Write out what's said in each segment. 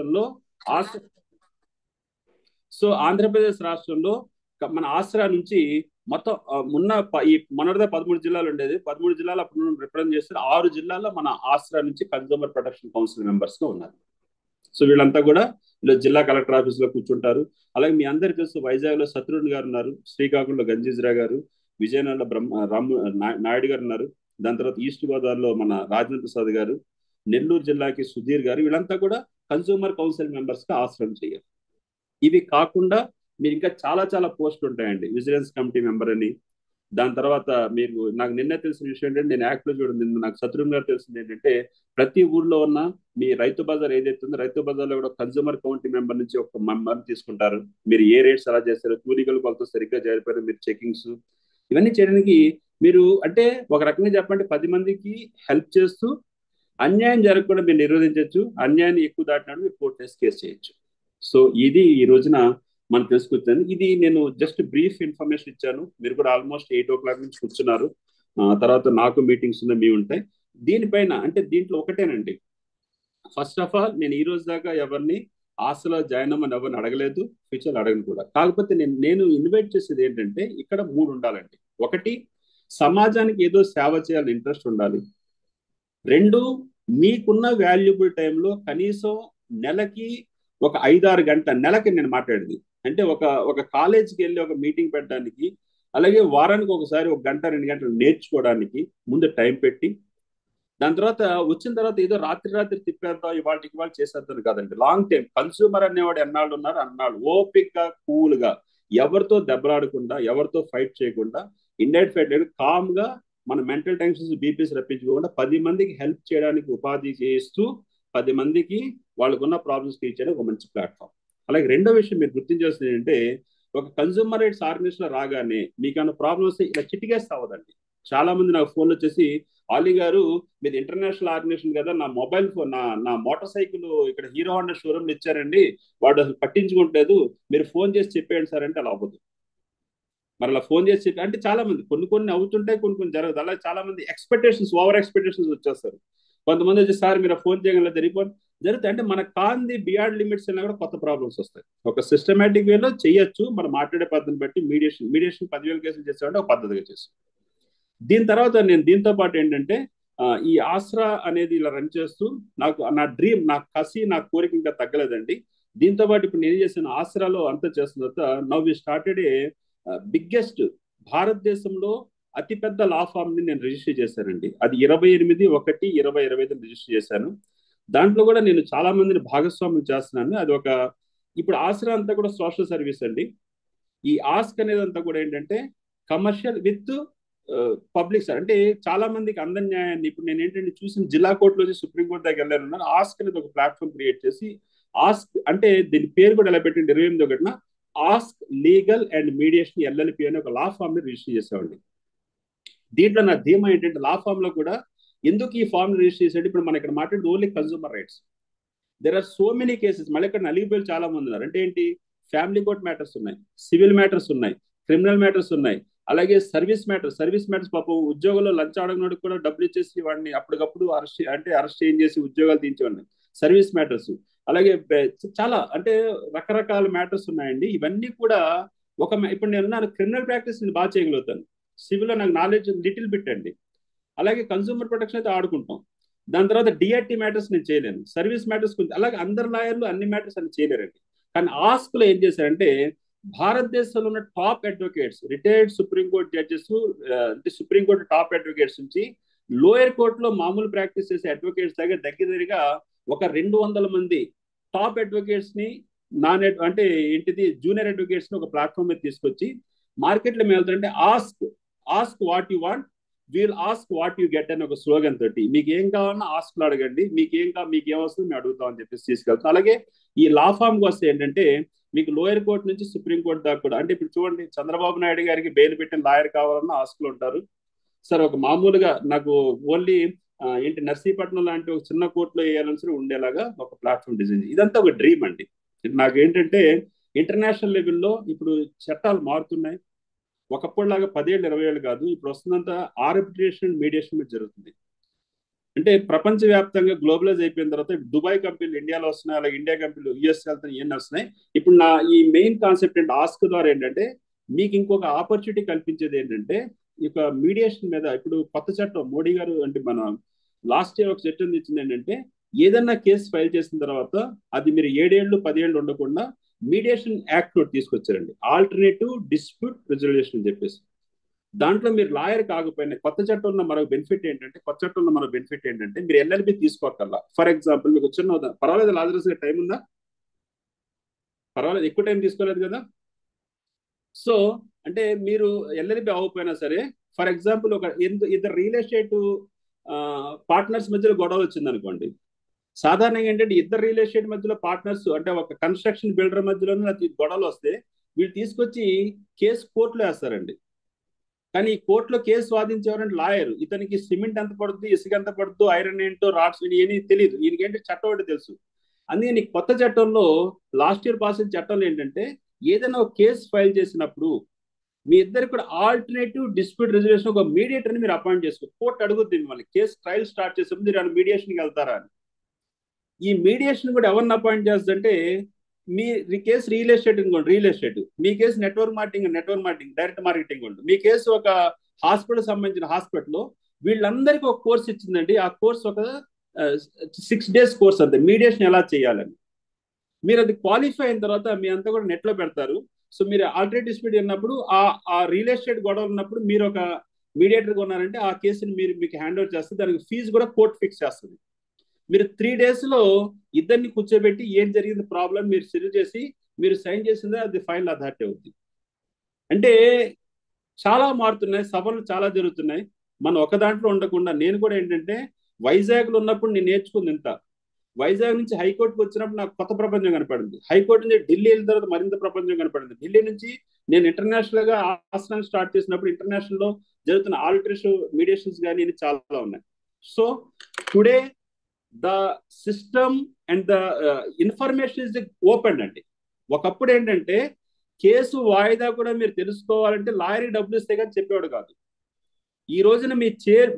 రాష్ట్రంలో సో ఆంధ్రప్రదేశ్ రాష్ట్రంలో మన ఆసరా నుంచి మొత్తం ఈ మొన్నటిదే 13 జిల్లాలు ఉండేది. 13 జిల్లాలు అప్పుడు రిప్రజెంట్ చేస్తే 6 జిల్లాల్లో మన ఆసరా నుంచి కన్స్యూమర్ ప్రొటెక్షన్ కౌన్సిల్ మెంబర్స్ గా ఉన్నారు. సో వీళ్ళంతా కూడా వీళ్ళు జిల్లా కలెక్టర్ ఆఫీస్ లో కూర్చుంటారు. అలాగే మీ అందరికీ తెలుసు వైజాగ్ లో శత్రుఘ్న గారు ఉన్నారు, శ్రీకాకుళంలో గంజీజ్రా గారు, విజయనగరంలో నాయుడు గారు ఉన్నారు, దాని తర్వాత ఈస్ట్ గోదావరిలో మన రాజేంద్ర ప్రసాద్ గారు, నెల్లూరు జిల్లాకి సుధీర్ గారు, వీళ్ళంతా కూడా కన్స్యూమర్ కౌన్సిల్ మెంబర్స్ గా ఆశ్రయం చేయాలి. ఇవి కాకుండా మీరు ఇంకా చాలా చాలా పోస్టులు ఉంటాయండి. విజిలెన్స్ కమిటీ మెంబర్ అని, దాని తర్వాత మీరు నాకు నిన్న తెలిసిన విషయం ఏంటంటే, నేను యాక్ట్ లో చూడండి, నాకు శత్రుఘ్న గారు తెలిసింది ఏంటంటే, ప్రతి ఊర్లో ఉన్న మీ రైతు బజార్ ఏదైతే ఉందో రైతు బజార్లో కూడా కన్స్యూమర్ కమిటీ మెంబర్ నుంచి ఒక మెంబర్ తీసుకుంటారు. మీరు ఏ రేట్స్ ఎలా చేస్తారు, తూనికలు కొలత సరిగ్గా జరిపారు, మీరు చెకింగ్స్ ఇవన్నీ చేయడానికి మీరు అంటే ఒక రకంగా చెప్పండి 10 మందికి హెల్ప్ చేస్తూ అన్యాయం జరగకుండా మీరు నిరోధించవచ్చు. అన్యాయాన్ని ఎక్కువ దాటినాడు మీరు కోర్టు కేసు చేయొచ్చు. సో ఇది ఈ రోజున మనం తెలుసుకొచ్చాను. ఇది నేను జస్ట్ బ్రీఫ్ ఇన్ఫర్మేషన్ ఇచ్చాను. మీరు కూడా ఆల్మోస్ట్ 8 o'clock నుంచి కూర్చున్నారు. తర్వాత నాకు మీటింగ్స్ ఉన్నాయి, మీ ఉంటాయి. దీనిపైన అంటే దీంట్లో ఒకటేనండి, ఫస్ట్ ఆఫ్ ఆల్ నేను ఈ రోజు దాకా ఎవరిని ఆశలో జాయిన్ అవ్వమని ఎవరిని అడగలేదు, ఫ్యూచర్ అడగను కూడా. కాకపోతే నేను ఇన్వైట్ చేసేది ఏంటంటే ఇక్కడ 3 ఉండాలండి. ఒకటి, సమాజానికి ఏదో సేవ చేయాలని ఇంట్రెస్ట్ ఉండాలి. 2, మీకున్న వాల్యుబుల్ టైంలో కనీసం నెలకి ఒక 5-6 గంటల, నెలకి నేను మాట్లాడేది అంటే ఒక కాలేజీకి వెళ్ళి ఒక మీటింగ్ పెట్టడానికి, అలాగే వారానికి ఒకసారి 1 గంట 2 గంటలు నేర్చుకోవడానికి ముందు టైం పెట్టి, దాని తర్వాత వచ్చిన తర్వాత ఏదో రాత్రి తిప్పేద్దాం ఇవాళ చేసేద్దాం కాదండి. లాంగ్ టైం కన్స్యూమర్ అనేవాడు ఎన్నాళ్ళు ఉన్నారు అన్నాళ్ళు ఓపిక్గా కూల్గా ఎవరితో దెబ్బలాడకుండా ఎవరితో ఫైట్ చేయకుండా ఇండైరెక్ట్ ఫైట్ కామ్ గా మన మెంటల్ టెన్షన్స్ బీపీస్ రప్పించుకోకుండా 10 మందికి హెల్ప్ చేయడానికి ఉపాధి చేస్తూ 10 మందికి వాళ్ళకున్న ప్రాబ్లమ్స్ తీర్చడానికి ఒక మంచి ప్లాట్ఫామ్. అలాగే రెండో విషయం మీరు గుర్తించాల్సింది ఏంటంటే, ఒక కన్స్యూమర్ రైట్స్ ఆర్గనైజేషన్ లో రాగానే మీకు ఏమైనా ప్రాబ్లమ్స్ ఇలా చిటికేస్తే అవ్వదండి. చాలా మంది నాకు ఫోన్లు వచ్చేసి, ఆలీ గారు మీరు ఇంటర్నేషనల్ ఆర్గనైజేషన్ కదా, నా మొబైల్ ఫోన్ నా మోటార్ సైకిల్ ఇక్కడ హీరో హోండా షోరూమ్ ఇచ్చారండి, వాడు అసలు పట్టించుకోవట్లేదు, మీరు ఫోన్ చేసి చెప్పేయండి సార్ అంటే అలా అవ్వదు. మరి అలా ఫోన్ చేసి చెప్పి అంటే చాలా మంది కొన్ని అవుతుంటాయి, కొన్ని జరగదు. అలాగే చాలా మంది ఓవర్ ఎక్స్పెక్టేషన్స్ వచ్చేస్తారు. కొంతమంది వచ్చి సార్ మీరు ఫోన్ చేయగల జరుగుతాయి అంటే మన కాంది బియాండ్ లిమిట్స్ అయినా కూడా కొత్త ప్రాబ్లమ్స్ వస్తాయి. ఒక సిస్టమేటిక్ వేలో చేయొచ్చు, మనం మాట్లాడే పద్ధతిని బట్టి. మీడియేషన్ 10,000 కేసులు చేసామంటే ఒక పద్ధతిగా చేస్తాం. దీని తర్వాత నేను దీంతో పాటు ఏంటంటే ఈ ఆసరా అనేది ఇలా రన్ చేస్తూ నా డ్రీమ్, నా కసి, నా కోరిక ఇంకా తగ్గలేదండి. దీంతో పాటు ఇప్పుడు నేను చేసిన ఆసరాలో అంతా చేస్తున్న తర్వాత now we started a biggest, భారతదేశంలో అతిపెద్ద లా ఫామ్ ని నేను రిజిస్టర్ చేశానండి. అది 28/1/2025 రిజిస్టర్ చేశాను. దాంట్లో కూడా నేను చాలా మందిని భాగస్వామ్యం చేస్తున్నాను. అది ఇప్పుడు ఆసరా అంతా కూడా సోషల్ సర్వీస్ అండి. ఈ ఆస్క్ అనేది అంతా కూడా ఏంటంటే కమర్షియల్ విత్ పబ్లిక్ సార్. అంటే చాలా మందికి అందరి న్యాయాన్ని ఇప్పుడు నేను ఏంటంటే చూసిన జిల్లా కోర్టులో సుప్రీంకోర్టు దగ్గర వెళ్ళాను. ఆస్క్ అనేది ఒక ప్లాట్ఫామ్ క్రియేట్ చేసి, ఆస్క్ అంటే దీని పేరు కూడా ఎలా పెట్టింది 28/1 ask legal and mediation LLP అనే ఒక లా ఫామ్ ని రిజిస్టర్ చేసేవాడిని. దీంట్లో నా ధీమా ఏంటంటే లా ఫామ్ లో కూడా ఎందుకు ఈ ఫామ్ రిజిస్టర్ చేసేది, ఇప్పుడు మనం ఇక్కడ మాట్లాడేది only consumer rights. There are so many cases. మళ్ళీ ఇక్కడ నలిగిపోయి చాలా మంది ఉన్నారు. అంటే ఏంటి, ఫ్యామిలీ కోర్ట్ మ్యాటర్స్ ఉన్నాయి, సివిల్ మ్యాటర్స్ ఉన్నాయి, క్రిమినల్ మ్యాటర్స్ ఉన్నాయి, అలాగే సర్వీస్ మ్యాటర్స్. పాపం ఉద్యోగంలో లంచ్ అడగనోడికి కూడా డబ్బులు ఇచ్చేసి వాడిని అప్పటికప్పుడు అరెస్ట్ చేసి ఉద్యోగాలు తీయించేవాడిని. సర్వీస్ మ్యాటర్స్, అలాగే చాలా అంటే రకరకాల మ్యాటర్స్ ఉన్నాయండి. ఇవన్నీ కూడా ఇప్పుడు నేను క్రిమినల్ ప్రాక్టీస్ బాగా చేయగలుగుతాను, సివిల్ నాకు నాలెడ్జ్ లిటిల్ బిట్ అండి. అలాగే కన్స్యూమర్ ప్రొటెక్షన్ అయితే ఆడుకుంటాం. దాని తర్వాత డిఆర్టీ మ్యాటర్స్ నేను చేయలేను, సర్వీస్ మ్యాటర్స్ కొంచెం, అలాగే అందరు లాయర్లు అన్ని మ్యాటర్స్ అని చేయలేరండి. కానీ ఆస్క్ లో ఏం చేశారంటే భారతదేశంలో ఉన్న top advocates, retired supreme court judges, అంటే సుప్రీంకోర్టు టాప్ అడ్వకేట్స్ నుంచి లోయర్ కోర్టులో మామూలు ప్రాక్టీస్ చేసే అడ్వకేట్స్ దగ్గరగా ఒక 200 మంది టాప్ అడ్వకేట్స్ ని అంటే ఏంటిది జూనియర్ అడ్వకేట్స్ ని ఒక ప్లాట్ఫామ్ మీద తీసుకొచ్చి మార్కెట్లో మేము వెళ్తారంటే ask what you want, we'll ask what you get అని ఒక స్లోగన్ తోటి మీకు ఏం కావాలన్నా ఆస్క్లు అడగండి, మీకేం వస్తుంది మేము అడుగుతాం అని చెప్పేసి తీసుకెళ్తాం. అలాగే ఈ లా ఫామ్కి వస్తే ఏంటంటే మీకు లోయర్ కోర్టు నుంచి సుప్రీంకోర్టు దాకా కూడా, అంటే ఇప్పుడు చూడండి చంద్రబాబు నాయుడు గారికి బెయిల్ పెట్టిన లాయర్ కావాలన్నా ఆస్క్లు ఉంటారు సార్. ఒక మామూలుగా నాకు ఓన్లీ ఏంటి నర్సీపట్నం లాంటి ఒక చిన్న కోర్టులో వేయాలని ఉండేలాగా ఒక ప్లాట్ఫామ్ డిజైన్. ఇదంతా ఒక డ్రీమ్ అండి. నాకు ఏంటంటే ఇంటర్నేషనల్ లెవెల్లో ఇప్పుడు చట్టాలు మారుతున్నాయి. ఒకప్పుడులాగా 10 ఏళ్ళు 20 ఏళ్ళు కాదు, ఇప్పుడు వస్తుందంతా ఆర్బిట్రేషన్ మీడియేషన్ మీద జరుగుతుంది. అంటే ప్రపంచవ్యాప్తంగా గ్లోబలైజ్ అయిపోయిన తర్వాత దుబాయ్ కంపెనీలు ఇండియాలో వస్తున్నాయి, అలాగే ఇండియా కంపెనీలు యుఎస్ వెళ్తున్నాయి, ఇవన్నీ వస్తున్నాయి. ఇప్పుడు నా ఈ మెయిన్ కాన్సెప్ట్ ఏంటి ఆస్క్ ద్వారా ఏంటంటే మీకు ఇంకొక ఆపర్చునిటీ కల్పించేది ఏంటంటే ఇక మీడియేషన్ మీద. ఇప్పుడు కొత్త చట్టం మోడీ గారు అంటే మన లాస్ట్ ఇయర్ ఒక చట్టం తెచ్చింది ఏంటంటే ఏదన్నా కేసు ఫైల్ చేసిన తర్వాత అది మీరు 7 ఏళ్ళు 10 ఏళ్ళు ఉండకుండా మీడియేషన్ యాక్ట్ ఒకటి తీసుకొచ్చారండి, ఆల్టర్నేటివ్ డిస్ప్యూట్ రెజల్యూషన్ అని చెప్పేసి. దాంట్లో మీరు లాయర్ కాకపోయినా కొత్త చట్టంలో మరో బెనిఫిట్ ఏంటంటే మీరు ఎల్ఎల్బి తీసుకోకల్లా. ఫర్ ఎగ్జాంపుల్ మీకు చిన్న పర్వాలేదు లాజరస్ గారి టైం ఉందా? పర్వాలేదు, ఎక్కువ టైం తీసుకోలేదు కదా. సో అంటే మీరు ఎల్ఎల్బి అవ్వకపోయినా సరే, ఫర్ ఎగ్జాంపుల్ ఒక ఇద్దరు రియల్ ఎస్టేట్ పార్ట్నర్స్ మధ్యలో గొడవ వచ్చింది అనుకోండి. సాధారణంగా ఏంటంటే ఇద్దరు రియల్ ఎస్టేట్ మధ్యలో పార్ట్నర్స్ అంటే ఒక కన్స్ట్రక్షన్ బిల్డర్ మధ్యలోనే గొడవలు వస్తే వీళ్ళు తీసుకొచ్చి కేసు కోర్టులో వేస్తారండి. కానీ ఈ కోర్టులో కేసు వాదించేవారంటే లాయర్. ఇతనికి సిమెంట్ ఎంత పడుతుంది, ఇసుక ఎంత పడుతుందో, ఐరన్ ఏంటో, రాడ్స్ ఏమీ తెలియదు, ఈయనకేంటి చట్టం ఒకటి తెలుసు. అందుకని కొత్త చట్టంలో లాస్ట్ ఇయర్ పాస్ అయిన చట్టంలో ఏంటంటే ఏదైనా ఒక కేసు ఫైల్ చేసినప్పుడు మీ ఇద్దరికి కూడా ఆల్టర్నేటివ్ డిస్ప్యూట్ రెజల్యూషన్ ఒక మీడియేటర్ ని మీరు అపాయింట్ చేసుకో. కోర్టు అడుగుద్ది మిమ్మల్ని కేసు ట్రయల్ స్టార్ట్ చేసేప్పుడు మీరు మీడియేషన్కి వెళ్తారా అని. ఈ మీడియేషన్ కూడా ఎవరిని అపాయింట్ చేస్తుందంటే మీ కేసు రియల్ ఎస్టేట్ ఇంకోండి, రియల్ ఎస్టేట్. మీ case network marketing direct marketing ఉంటుంది. మీ కేసు ఒక హాస్పిటల్ సంబంధించిన హాస్పిటల్, వీళ్ళందరికీ ఒక కోర్స్ ఇచ్చిందండి. ఆ కోర్స్ ఒక 6 days కోర్స్ అంతే, మీడియేషన్ ఎలా చేయాలని. మీరు అది క్వాలిఫై అయిన తర్వాత మీ అంతా కూడా నెట్ లో పెడతారు. సో మీరు ఆల్టర్నేటివ్ డిస్ప్యూట్ ఉన్నప్పుడు ఆ రియల్ ఎస్టేట్ గొడవ ఉన్నప్పుడు మీరు ఒక మీడియేటర్ ఉన్నారంటే ఆ కేసుని మీకు హ్యాండ్ ఓవర్ చేస్తే దానికి ఫీజు కూడా కోర్టు ఫిక్స్ చేస్తుంది. మీరు 3 days లో ఇద్దరిని కూర్చోబెట్టి ఏం జరిగింది ప్రాబ్లం మీరు సెటిల్ చేసి మీరు సైన్ చేసిందే అది ఫైల్ అథారిటీ అవుతుంది. అంటే చాలా మారుతున్నాయి, సభలు చాలా జరుగుతున్నాయి. మనం ఒక దాంట్లో ఉండకుండా నేను కూడా ఏంటంటే వైజాగ్లో ఉన్నప్పుడు నేను నేర్చుకుంది ఇంత. వైజాగ్ నుంచి హైకోర్టుకు వచ్చినప్పుడు నాకు కొత్త ప్రపంచం కనపడింది. హైకోర్టు నుంచి ఢిల్లీ వెళ్ళిన తర్వాత మరింత ప్రపంచం కనపడింది. ఢిల్లీ నుంచి నేను ఇంటర్నేషనల్ గా ఆసనం స్టార్ట్ చేసినప్పుడు ఇంటర్నేషనల్ లో జరుగుతున్న ఆల్టరేషన్ మీడియేషన్స్ కానీ చాలా ఉన్నాయి. So today the system and the information is open అండి. ఒకప్పుడు ఏంటంటే కేసు వాయిదా కూడా మీరు తెలుసుకోవాలంటే లాయర్కి డబ్బులు ఇస్తే కానీ చెప్పేవాడు కాదు. ఈ రోజున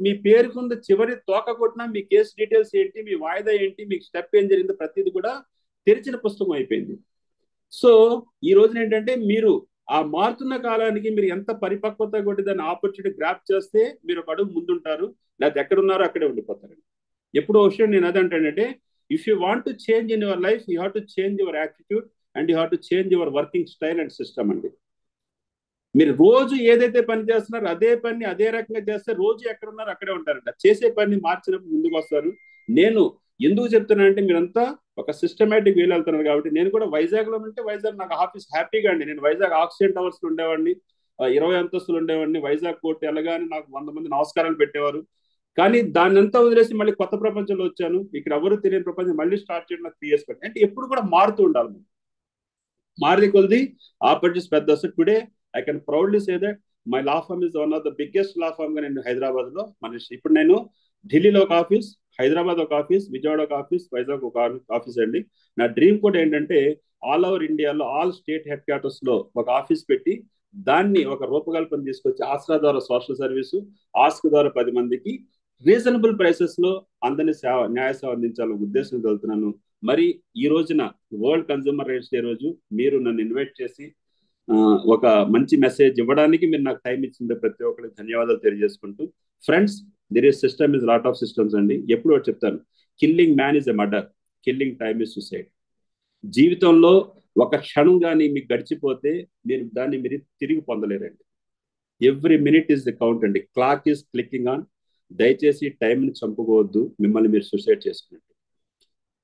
మీ పేరుకున్న చివరి తోక కొట్టినా మీ కేసు డీటెయిల్స్ ఏంటి, మీ వాయిదా ఏంటి, మీకు స్టెప్ ఏం జరిగిందో ప్రతిదీ కూడా తెరిచిన పుస్తకం అయిపోయింది. సో ఈ రోజున ఏంటంటే మీరు ఆ మారుతున్న కాలానికి మీరు ఎంత పరిపక్వత కొట్టి దాన్ని ఆపర్చునిటీ గ్రాప్ చేస్తే మీరు ఒక అడుగు ముందుంటారు, లేకపోతే ఎక్కడున్నారో అక్కడే ఉండిపోతారు. ఎప్పుడో విషయం నేను అదంటానంటే if you want to change in your life you have to change your attitude and you have to change your working style and system అండి. మీరు రోజు ఏదైతే పని చేస్తున్నారో అదే పని అదే రకంగా చేస్తే రోజు ఎక్కడ ఉన్నారో అక్కడే ఉంటారంట. చేసే పని మార్చినప్పుడు ముందుకు వస్తారు. నేను ఎందుకు చెప్తున్నానంటే మీరంతా ఒక సిస్టమేటిక్ వేలు వెళ్తున్నారు కాబట్టి. నేను కూడా వైజాగ్ లో ఉంటే వైజాగ్ నాకు ఆఫీస్ హ్యాపీగా అండి. నేను వైజాగ్ ఆక్సిజన్ టవర్స్ లో ఉండేవాడిని, 20 అంతస్తులు ఉండేవాడిని. వైజాగ్ కోర్టు వెళ్ళగానే నాకు 100 మంది నమస్కారాలు పెట్టేవారు. కానీ దాన్ని అంతా వదిలేసి మళ్ళీ కొత్త ప్రపంచంలో వచ్చాను. ఇక్కడ ఎవరు తెలియని ప్రపంచం మళ్ళీ స్టార్ట్ చేయడం నాకు 3 years పట్టింది. అంటే ఎప్పుడు కూడా మారుతూ ఉండాలి. మారిది కొద్ది ఆపర్చునిటీస్ పెద్ద వస్తాయి. Today I can proudly say that my law firm is one of the biggest law firm గా నేను హైదరాబాద్ లో ఇప్పుడు నేను ఢిల్లీలో ఒక ఆఫీస్, హైదరాబాద్ ఒక ఆఫీస్, విజయవాడ ఒక ఆఫీస్, వైజాగ్ ఒక ఆఫీస్ అండి. నా డ్రీమ్ కూడా ఏంటంటే ఆల్ ఓవర్ ఇండియాలో ఆల్ స్టేట్ హెడ్ క్వార్టర్స్ లో ఒక ఆఫీస్ పెట్టి దాన్ని ఒక రూపకల్పన తీసుకొచ్చి ఆసరా ద్వారా సోషల్ సర్వీసు, ఆస్క్ ద్వారా 10 మందికి రీజనబుల్ ప్రైసెస్ లో అందరినీ న్యాయ సేవ అందించాలని ఉద్దేశం వెళ్తున్నాను. మరి ఈ రోజున వరల్డ్ కన్జ్యూమర్ రైట్స్ డే రోజు మీరు నన్ను ఇన్వైట్ చేసి ఒక మంచి మెసేజ్ ఇవ్వడానికి మీరు నాకు టైం ఇచ్చింది ప్రతి ఒక్కరికి ధన్యవాదాలు తెలియజేసుకుంటూ, friends there is system is lot of systems అండి. ఎప్పుడు చెప్తాను, killing man is a murder, killing time is suicide. జీవితంలో ఒక క్షణం కానీ మీకు గడిచిపోతే మీరు తిరిగి పొందలేరండి. Every minute is the count అండి. Clock is clicking on. దయచేసి టైంని చంపుకోవద్దు, మిమ్మల్ని మీరు సూసైడ్ చేసుకున్నట్టు.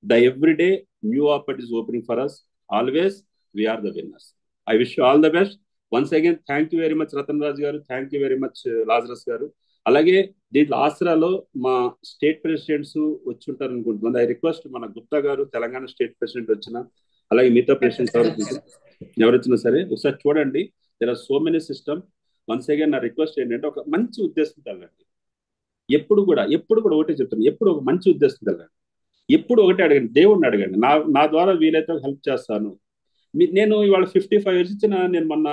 The everyday new opportunities opening for us. Always we are the winners. I wish you all the best. Once again thank you very much Ratan రాజు గారు, thank you very much Lazarus గారు. అలాగే దీంట్లో ఆసరాలో మా స్టేట్ ప్రెసిడెంట్స్ వచ్చి ఉంటారు అనుకుంటున్నాను. I request మన గుప్తా గారు తెలంగాణ స్టేట్ ప్రెసిడెంట్ వచ్చిన, అలాగే మిగతా ప్రెసిడెంట్స్ ఎవరు వచ్చినా సరే ఒకసారి చూడండి. There are so many system. Once again నా రిక్వెస్ట్ ఏంటంటే ఒక మంచి ఉద్దేశం వెళ్ళండి. ఎప్పుడు కూడా ఒకటే చెప్తాను, ఎప్పుడు ఒక మంచి ఉద్దేశం వెళ్ళండి. ఎప్పుడు ఒకటే అడగండి, దేవుడిని అడగండి. నా ద్వారా వీలైతే హెల్ప్ చేస్తాను. నేను ఇవాళ 55 years ఇచ్చిన, నేను మొన్న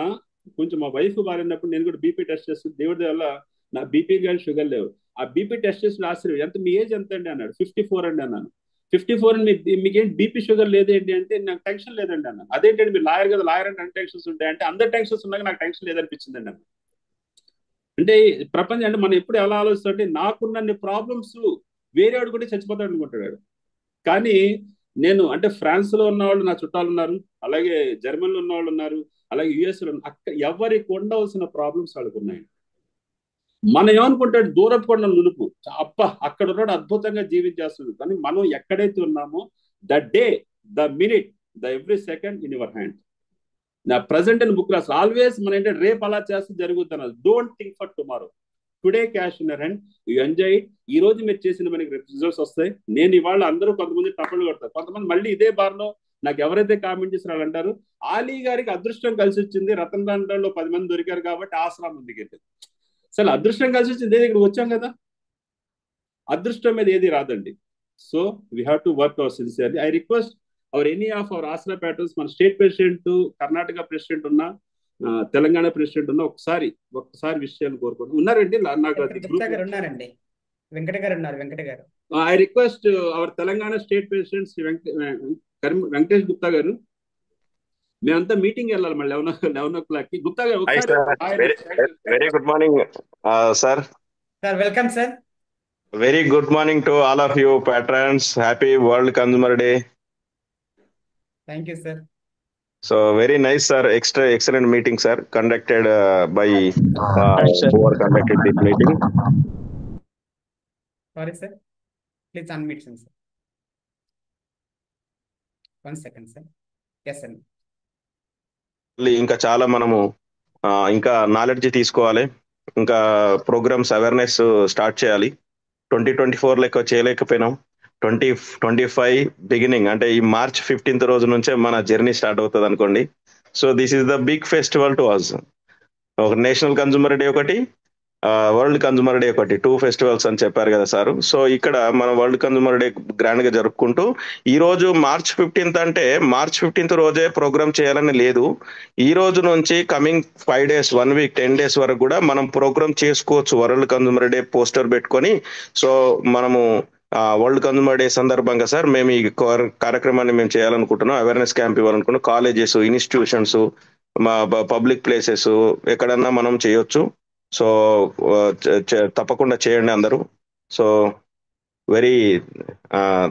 కొంచెం మా వైఫ్ బాగాలేనప్పుడు నేను కూడా బీపీ టెస్ట్ చేసి దేవుడి వల్ల నా బీపీ కానీ షుగర్ లేవు. ఆ బీపీ టెస్ట్ చేసిన ఆశ్చర్యం, ఎంత మీ ఏజ్ ఎంత అండి అన్నాడు. 54 అండి అన్నాను. 54 మీకేంటి బీపీ షుగర్ లేదేంటి అంటే, నాకు టెన్షన్ లేదండి అన్నాను. అదేంటండి మీరు లాయర్ కదా, లాయర్ అంటే అన్ని టెన్షన్స్ ఉంటాయి అంటే, అందరు టెన్షన్స్ ఉన్నాక నాకు టెన్షన్ లేదనిపించిందండి అన్న. అంటే ప్రపంచం అంటే మనం ఎప్పుడు ఎలా ఆలోచిస్తుంటే, నాకున్న ప్రాబ్లమ్స్ వేరేవాడు కూడా చచ్చిపోతాడు అనుకుంటాడు. కానీ నేను అంటే ఫ్రాన్స్ లో ఉన్న వాళ్ళు నా చుట్టాలు ఉన్నారు, అలాగే జర్మనీలో ఉన్న వాళ్ళు ఉన్నారు, అలాగే యుఎస్ లో అక్కడ ఎవరికి ఉండవలసిన ప్రాబ్లమ్స్ వాళ్ళకు ఉన్నాయి. మనం ఏమనుకుంటాడు, దూరపు కొండ నునుపు, అబ్బ అక్కడ ఉన్నాడు అద్భుతంగా జీవించేస్తుంది. కానీ మనం ఎక్కడైతే ఉన్నామో, the day, the minute, the every second in your hand. నా ప్రజెంట్ అని బుక్ రాసు ఆల్వేస్ మన ఏంటంటే రేపు అలా చేస్తే జరుగుతున్నది. Don't think for tomorrow, today cash in hand, you enjoy it. ఈ రోజు మీరు చేసిన మనకి రిజల్ట్స్ వస్తాయి. నేను ఇవాళ అందరూ కొంతమంది టప్పలు కొడతారు, కొంతమంది మళ్ళీ ఇదే బార్లో నాకు ఎవరైతే కామెంట్ చేసిన వాళ్ళు అంటారు, ఆలీ గారికి అదృష్టం కలిసి వచ్చింది, రతన్ టాటాలో 10 మంది దొరికారు కాబట్టి ఆసరా ముందుకు వెళ్ళింది. అసలు అదృష్టం కలిసి వచ్చింది ఇక్కడికి వచ్చాం కదా, అదృష్టం మీద ఏది రాదండి. So we have to work our sincerely. I request our any of our Aasara patterns, మన స్టేట్ ప్రెసిడెంట్, కర్ణాటక ప్రెసిడెంట్ ఉన్న, తెలంగాణ ప్రెసిడెంట్ ఉన్న, ఒక్కసారి విషయాలు కోరుకుంటున్నాను. ఉన్నారండి నాకు ఉన్నారండి, వెంకట గారు ఉన్నారు, వెంకట గారు. I request our Telangana state president Shri Venkatesh Gupta గారు, మేమంతా మీటింగ్ వెళ్ళాలి మళ్ళీ 11 o'clock. గుప్తా గారు very good morning sir. Sir welcome sir. Very good morning to all of you patrons. Happy World Consumer Day. Thank you, sir. So very nice, sir. Excellent meeting, sir. Conducted by who are conducted this meeting. Sorry, sir. Please unmute, sir. 1 second, sir. Yes, sir. ఇంకా చాలా మనము ఇంకా knowledge తీసుకోవాలి, ఇంకా programmes awareness start చేయాలి. 2024 లెక్క చేయలేకపోయినాం. 2025 beginning అంటే ఈ March 15th రోజు నుంచే మన జర్నీ స్టార్ట్ అవుతుంది అనుకోండి. So this is the big festival to us. ఒక నేషనల్ కన్జ్యూమర్ డే ఒకటి, వరల్డ్ కన్జ్యూమర్ డే ఒకటి, 2 ఫెస్టివల్స్ అని చెప్పారు కదా సార్. సో ఇక్కడ మనం వరల్డ్ కన్జ్యూమర్ డే గ్రాండ్ గా జరుపుకుంటూ, ఈ రోజు March 15th అంటే March 15th రోజే ప్రోగ్రామ్ చేయాలని లేదు. ఈ రోజు నుంచి కమింగ్ 5 days, 1 week, 10 days వరకు కూడా మనం ప్రోగ్రామ్ చేసుకోవచ్చు వరల్డ్ కన్జ్యూమర్ డే పోస్టర్ పెట్టుకొని. సో మనము వరల్డ్ కన్జ్యూమర్ డే సందర్భంగా సార్ మేము ఈ కార్యక్రమాన్ని మేము చేయాలనుకుంటున్నాం, అవేర్నెస్ క్యాంప్ ఇవ్వాలనుకుంటున్నాం. కాలేజెస్, ఇన్స్టిట్యూషన్స్, మా పబ్లిక్ ప్లేసెస్ ఎక్కడన్నా మనం చేయొచ్చు. సో తప్పకుండా చేయండి అందరూ. So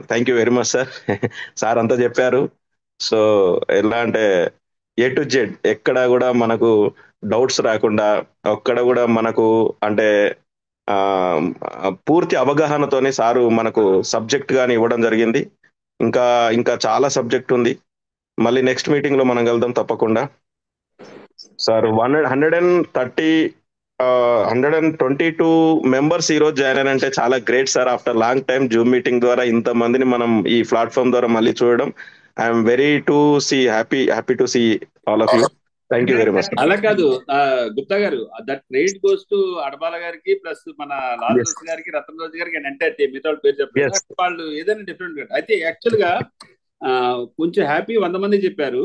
thank you very much sir. Sir అంతా చెప్పారు. సో ఎలా అంటే A to Z ఎక్కడ కూడా మనకు డౌట్స్ రాకుండా, ఒక్కడ కూడా మనకు అంటే పూర్తి అవగాహనతోనే సారు మనకు సబ్జెక్ట్ గాని ఇవ్వడం జరిగింది. ఇంకా చాలా సబ్జెక్ట్ ఉంది. మళ్ళీ నెక్స్ట్ మీటింగ్ లో మనం కలుద్దాం తప్పకుండా. సార్ 122 మెంబర్స్ ఈ రోజు జాయిన్ అయినంటే చాలా great sir. After long time zoom meeting ద్వారా ఇంత మందిని మనం ఈ ప్లాట్ఫామ్ ద్వారా మళ్ళీ చూడడం, I'm very to see happy to see all of you. Thank you very much. అలా కాదు గుప్తా గారు, that credit goes to Adabala గారికి ప్లస్ మన లాజరస్ గారికి, రతన్ రాజు గారికి అండ్ ఎంటైర్ మిగతా పేరు చెప్పారు. వాళ్ళు ఏదైనా డిఫరెంట్ అయితే యాక్చువల్ గా కొంచెం హ్యాపీ 100 మంది చెప్పారు.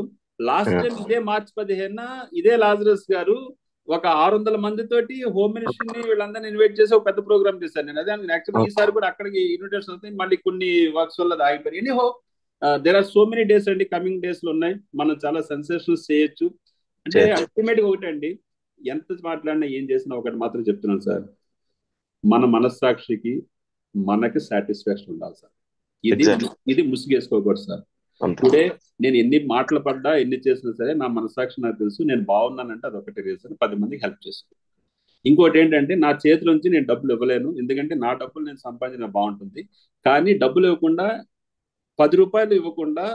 లాస్ట్ టైం ఇదే March 15 ఇదే లాజరస్ గారు ఒక 600 మందితోటి హోమ్ మినిస్టర్ని వీళ్ళందరినీ ఇన్వైట్ చేసి ఒక పెద్ద ప్రోగ్రామ్ చేశాను నేను. అదే యాక్చువల్లీ ఈసారి కూడా అక్కడికి ఇన్విటేషన్ వస్తాయి, మళ్ళీ కొన్ని వర్క్స్ వల్ల ఆగిపోయి. Anyhow there are so many days అండి, కమింగ్ డేస్ లో ఉన్నాయి, మనం చాలా సెన్సేషన్స్ చేయొచ్చు. అంటే అల్టిమేట్ గా ఒకటి అండి, ఎంత మాట్లాడినా ఏం చేసినా ఒకటి మాత్రం చెప్తున్నాను సార్, మన మనస్సాక్షికి మనకి సాటిస్ఫాక్షన్ ఉండాలి సార్. ఇది ముసుగేసుకోకూడదు సార్. టుడే నేను ఎన్ని మాటలు పడ్డా, ఎన్ని చేసినా సరే నా మనసాక్షి నాకు తెలుసు, నేను బాగున్నానంటే అదొకటి రీజన్, 10 మందికి హెల్ప్ చేస్తాను. ఇంకోటి ఏంటంటే నా చేతి నుంచి నేను డబ్బులు ఇవ్వలేను, ఎందుకంటే నా డబ్బులు నేను సంపాదించిన బాగుంటుంది. కానీ డబ్బులు ఇవ్వకుండా, 10 రూపాయలు ఇవ్వకుండా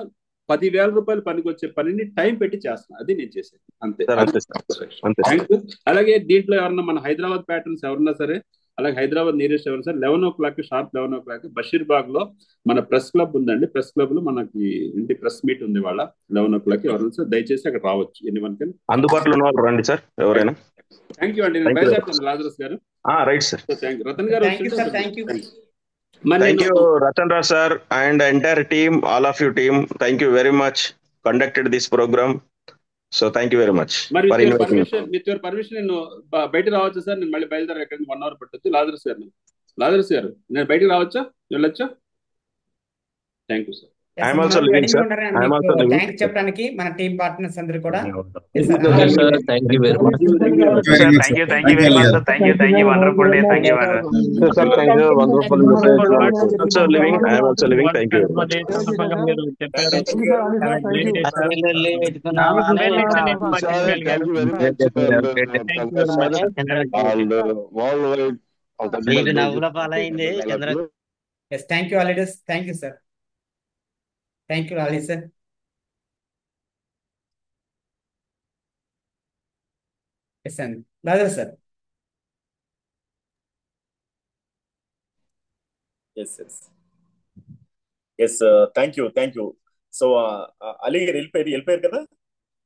10,000 రూపాయలు పనికి వచ్చే పనిని టైం పెట్టి చేస్తాను, అది నేను చేసేది. అంతే. Thank you. అలాగే దీంట్లో ఎవరన్నా మన హైదరాబాద్ ప్యాటర్న్స్ ఎవరన్నా సరే, అలాగే హైదరాబాద్ నీరెస్ట్ ఎవరు sir, 11 o'clock sharp 11 o'clock Basheerbagh లో మన ప్రెస్ క్లబ్ ఉందండి. ప్రెస్ క్లబ్ లో మనకి ఇంటి ప్రెస్ మీట్ ఉంది వాళ్ళ 11 o'clock. ఎవరైనా సార్ దయచేసి అక్కడ రావచ్చు. ఎన్ని అందుబాటులో ఉన్న వాళ్ళు రండి సార్ ఎవరైనా. థ్యాంక్ యూ అండి. నేను బయలుదేరుతాను లాజరస్ గారు. Right sir. Thank you Ratan గారు. Thank you Ratan Raj sir and entire team, all of you team. Thank you very much conducted this program. So thank you very much. మరి విత్ యువర్ పర్మిషన్ నేను బయట రావచ్చు sir. నేను మళ్ళీ బయలుదేరా, 1 hour పట్టొచ్చు. Lazarus గారు లాజరస్ గారు నేను బయటికి రావచ్చా, వెళ్ళొచ్చా? Thank you sir. Yes, I'm sir, also మనం లివింగ్ రెడీగా సార్. ఉన్నారని ఐఎమ్ మీకు ఆల్సో లివింగ్. థ్యాంక్స్ చెప్పడానికి మన టీం పార్ట్నర్స్ అందరూ కూడా. Yes, Yes, sir, sir. all Yes, the sir. best. Thank you very much. Sir, thank you very much, sir. Thank you. Wonderful day. Thank you. Sir, thank you. Wonderful message. I'm also living. I am also living. Thank you very much. సందర్భంగా మీరు చెప్పారు. Thank you, sir. Ali, sir. Have a Thank great you. day, sir. అసలు పెట్టుకున్నావా Congratulations, Ismail Thank గారు. you very much. Thank you very much, Chandra. And worldwide of the నీకు నవ్వుల పాలైంది చంద్ర. Yes, thank you, all leaders. Thank you, sir. Thank you, Ali, sir. Yes, sir. Lazarus, sir. Yes, yes. Yes, thank you. So Ali గారు వెళ్ళిపోయారు కదా,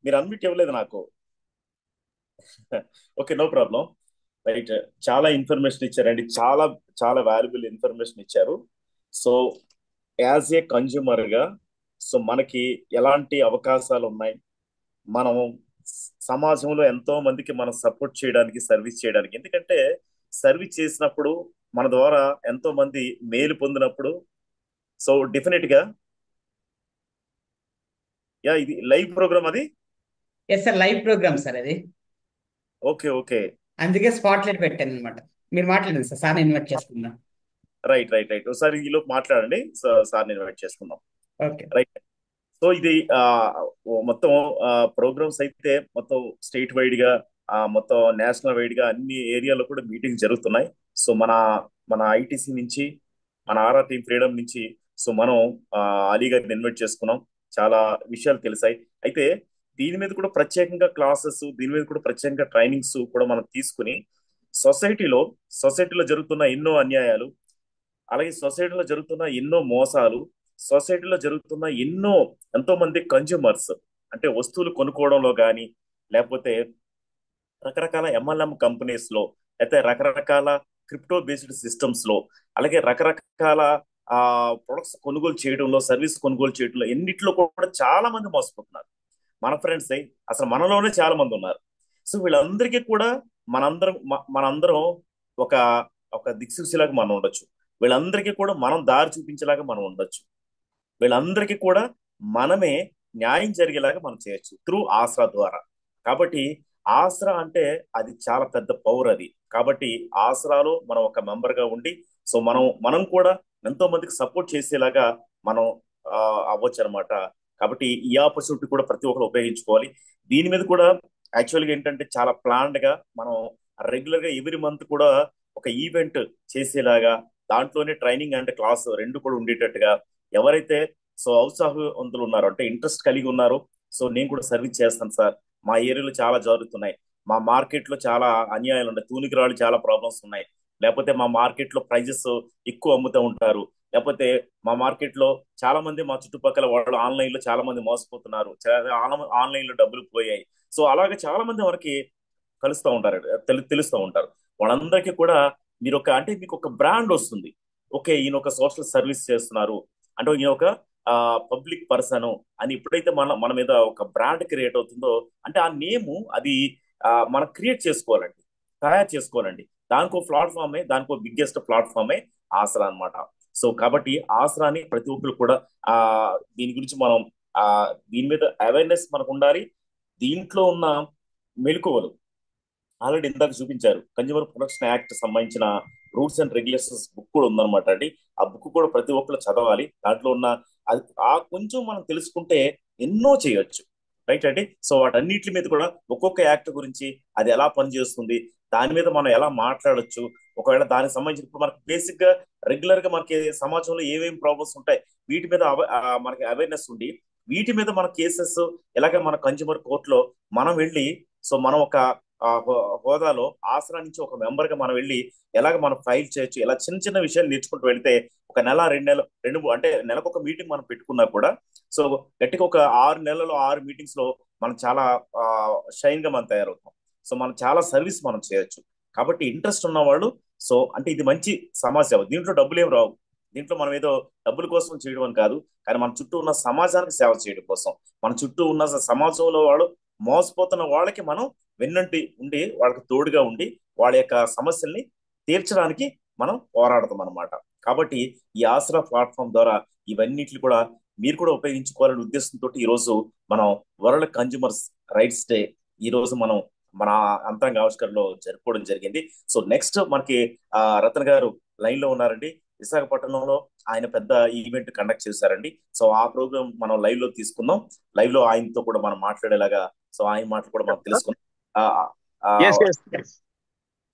మీరు unmute ఇవ్వలేదు నాకు. Okay, no problem. Right, చాలా ఇన్ఫర్మేషన్ ఇచ్చారండి, చాలా చాలా వాల్యుబుల్ ఇన్ఫర్మేషన్ ఇచ్చారు. సో యాజ్ ఏ కన్జ్యూమర్ గా సో మనకి ఎలాంటి అవకాశాలు ఉన్నాయి, మనం సమాజంలో ఎంతో మందికి మనం సపోర్ట్ చేయడానికి, సర్వీస్ చేయడానికి. ఎందుకంటే సర్వీస్ చేసినప్పుడు మన ద్వారా ఎంతో మంది మేలు పొందినప్పుడు సో డెఫినెట్ గా ఇది లైవ్ ప్రోగ్రామ్ అది. Yes, sir, live program, sir, అది. ఓకే. అందుకే స్పాట్ లైట్ పెట్టాను అనమాట. మీరు మాట్లాడండి సార్, సార్ ఇన్వైట్ చేసుకుందాం. రైట్. ఒకసారి ఈలోపు మాట్లాడండి, సార్ ఇన్వైట్ చేసుకుందాం. ఓకే. రైట్. సో ఇది మొత్తం ప్రోగ్రామ్స్ అయితే మొత్తం స్టేట్ వైడ్ గా మొత్తం నేషనల్ వైడ్ గా అన్ని ఏరియాలో కూడా మీటింగ్ జరుగుతున్నాయి. సో మన ఐటీసీ నుంచి, మన ఆర్ఆర్ టీమ్ ఫ్రీడమ్ నుంచి సో మనం అలీ గారిని ఇన్వైట్ చేసుకున్నాం. చాలా విషయాలు తెలిసాయి. అయితే దీని మీద కూడా ప్రత్యేకంగా క్లాసెస్, దీని మీద కూడా ప్రత్యేకంగా ట్రైనింగ్స్ కూడా మనం తీసుకుని సొసైటీలో జరుగుతున్న ఎన్నో అన్యాయాలు, అలాగే సొసైటీలో జరుగుతున్న ఎన్నో మోసాలు, సొసైటీలో జరుగుతున్న ఎంతో మంది కన్జ్యూమర్స్ అంటే వస్తువులు కొనుక్కోవడంలో కానీ, లేకపోతే రకరకాల ఎంఎల్ఎం కంపెనీస్ లో, అయితే రకరకాల క్రిప్టో బేస్డ్ సిస్టమ్స్ లో, అలాగే రకరకాల ప్రొడక్ట్స్ కొనుగోలు చేయడంలో, సర్వీస్ కొనుగోలు చేయడంలో ఎన్నిట్లో కూడా చాలా మంది మోసపోతున్నారు. మన ఫ్రెండ్స్ అసలు మనలోనే చాలా మంది ఉన్నారు. సో వీళ్ళందరికీ కూడా మనందరం ఒక దిక్సూచిలాగా మనం ఉండొచ్చు. వీళ్ళందరికీ కూడా మనం దారి చూపించేలాగా మనం ఉండొచ్చు. వీళ్ళందరికీ కూడా మనమే న్యాయం జరిగేలాగా మనం చేయొచ్చు త్రూ ఆసరా ద్వారా. కాబట్టి ఆసరా అంటే అది చాలా పెద్ద పవర్ అది. కాబట్టి ఆసరాలో మనం ఒక మెంబర్ గా ఉండి సో మనం కూడా ఎంతో మందికి సపోర్ట్ చేసేలాగా మనం అవ్వచ్చు అనమాట. కాబట్టి ఈ ఆపర్చునిటీ కూడా ప్రతి ఒక్కరు ఉపయోగించుకోవాలి. దీని మీద కూడా యాక్చువల్గా ఏంటంటే చాలా ప్లాన్డ్ గా మనం రెగ్యులర్ గా ఎవ్రీ మంత్ కూడా ఒక ఈవెంట్ చేసేలాగా, దాంట్లోనే ట్రైనింగ్ అండ్ క్లాస్ రెండు కూడా ఉండేటట్టుగా ఎవరైతే సో ఔత్సాహవంతులు ఉన్నారో, అంటే ఇంట్రెస్ట్ కలిగి ఉన్నారో, సో నేను కూడా సర్వీస్ చేస్తాను సార్, మా ఏరియాలో చాలా జరుగుతున్నాయి, మా మార్కెట్ లో చాలా అన్యాయాలు ఉన్నాయి, తూనికిరాళ్ళు చాలా ప్రాబ్లమ్స్ ఉన్నాయి, లేకపోతే మా మార్కెట్ లో ప్రైజెస్ ఎక్కువ అమ్ముతూ ఉంటారు, లేకపోతే మా మార్కెట్ లో చాలా మంది, మా చుట్టుపక్కల వాళ్ళు ఆన్లైన్ లో చాలా మంది మోసపోతున్నారు, ఆన్లైన్ లో డబ్బులు పోయాయి. సో అలాగే చాలా మంది మనకి కలుస్తూ ఉంటారు, తెలుస్తూ ఉంటారు. వాళ్ళందరికీ కూడా అంటే మీకు ఒక బ్రాండ్ వస్తుంది. ఓకే, ఈయన ఒక సోషల్ సర్వీస్ చేస్తున్నారు అంటే ఈయన ఒక పబ్లిక్ పర్సన్ అని ఎప్పుడైతే మన మీద ఒక బ్రాండ్ క్రియేట్ అవుతుందో, అంటే ఆ నేము అది మనం క్రియేట్ చేసుకోవాలండి, తయారు చేసుకోవాలండి. దానికో ప్లాట్ఫామే, దానికో బిగ్గెస్ట్ ప్లాట్ఫామే ఆసరా అన్నమాట. సో కాబట్టి ఆసరాని ప్రతి ఒక్కరు కూడా దీని గురించి మనం దీని మీద అవేర్నెస్ మనకు ఉండాలి. దీంట్లో ఉన్న మెలకువలు ఆల్రెడీ ఇందాక చూపించారు. కన్జ్యూమర్ ప్రొటెక్షన్ యాక్ట్ సంబంధించిన రూల్స్ అండ్ రెగ్యులేషన్స్ బుక్ కూడా ఉందన్నమాట అండి. ఆ బుక్ కూడా ప్రతి ఒక్కరు చదవాలి. దాంట్లో ఉన్న కొంచెం మనం తెలుసుకుంటే ఎన్నో చేయొచ్చు, రైట్ అండి. సో వాటన్నిటి మీద కూడా ఒక్కొక్క యాక్ట్ గురించి, అది ఎలా పనిచేస్తుంది, దాని మీద మనం ఎలా మాట్లాడొచ్చు, ఒకవేళ దానికి సంబంధించిన మనకి బేసిక్ గా రెగ్యులర్ గా మనకి సమాజంలో ఏమేమి ప్రాబ్లమ్స్ ఉంటాయి, వీటి మీద మనకి అవేర్నెస్ ఉండి, వీటి మీద మన కేసెస్ ఎలాగ మన కన్జ్యూమర్ కోర్టులో మనం వెళ్ళి, సో మనం ఒక హోదాలో ఆసరా నుంచి ఒక మెంబర్ గా మనం వెళ్ళి ఎలాగ మనం ఫైల్ చేయొచ్చు, ఇలా చిన్న చిన్న విషయాలు నేర్చుకుంటూ వెళ్తే ఒక నెల, 2 నెలలు, అంటే నెలకు ఒక మీటింగ్ మనం పెట్టుకున్నా కూడా సో గట్టిగా ఒక 6 నెలల్లో 6 మీటింగ్స్ లో మనం చాలా షైన్ గా మనం తయారవుతాం. సో మనం చాలా సర్వీస్ మనం చేయొచ్చు. కాబట్టి ఇంట్రెస్ట్ ఉన్న వాళ్ళు సో అంటే ఇది మంచి సమాజ సేవ. దీంట్లో డబ్బులు ఏం రావు, దీంట్లో మనం ఏదో డబ్బుల కోసం చేయడం అని కాదు, కానీ మన చుట్టూ ఉన్న సమాజానికి సేవ చేయడం కోసం, మన చుట్టూ ఉన్న సమాజంలో వాళ్ళు మోసపోతున్న వాళ్ళకి మనం వెన్నంటి ఉండి, వాళ్ళకి తోడుగా ఉండి, వాళ్ళ యొక్క సమస్యల్ని తీర్చడానికి మనం పోరాడతాం అనమాట. కాబట్టి ఈ ఆసరా ప్లాట్ఫామ్ ద్వారా ఇవన్నిటిని కూడా మీరు కూడా ఉపయోగించుకోవాలనే ఉద్దేశంతో ఈ రోజు మనం వరల్డ్ కన్జ్యూమర్స్ రైట్స్ డే ఈ రోజు మనం మన అంతరంగ ఆవిష్కరణలో జరుపుకోవడం జరిగింది. సో నెక్స్ట్ మనకి రతన్ గారు లైన్ లో ఉన్నారండి. విశాఖపట్నంలో ఆయన పెద్ద ఈవెంట్ కండక్ట్ చేశారండి. సో ఆ ప్రోగ్రామ్ మనం లైవ్ లో తీసుకుందాం. లైవ్ లో ఆయనతో కూడా మనం మాట్లాడేలాగా సో ఆయన మాటలు కూడా మనం తెలుసుకుందాం.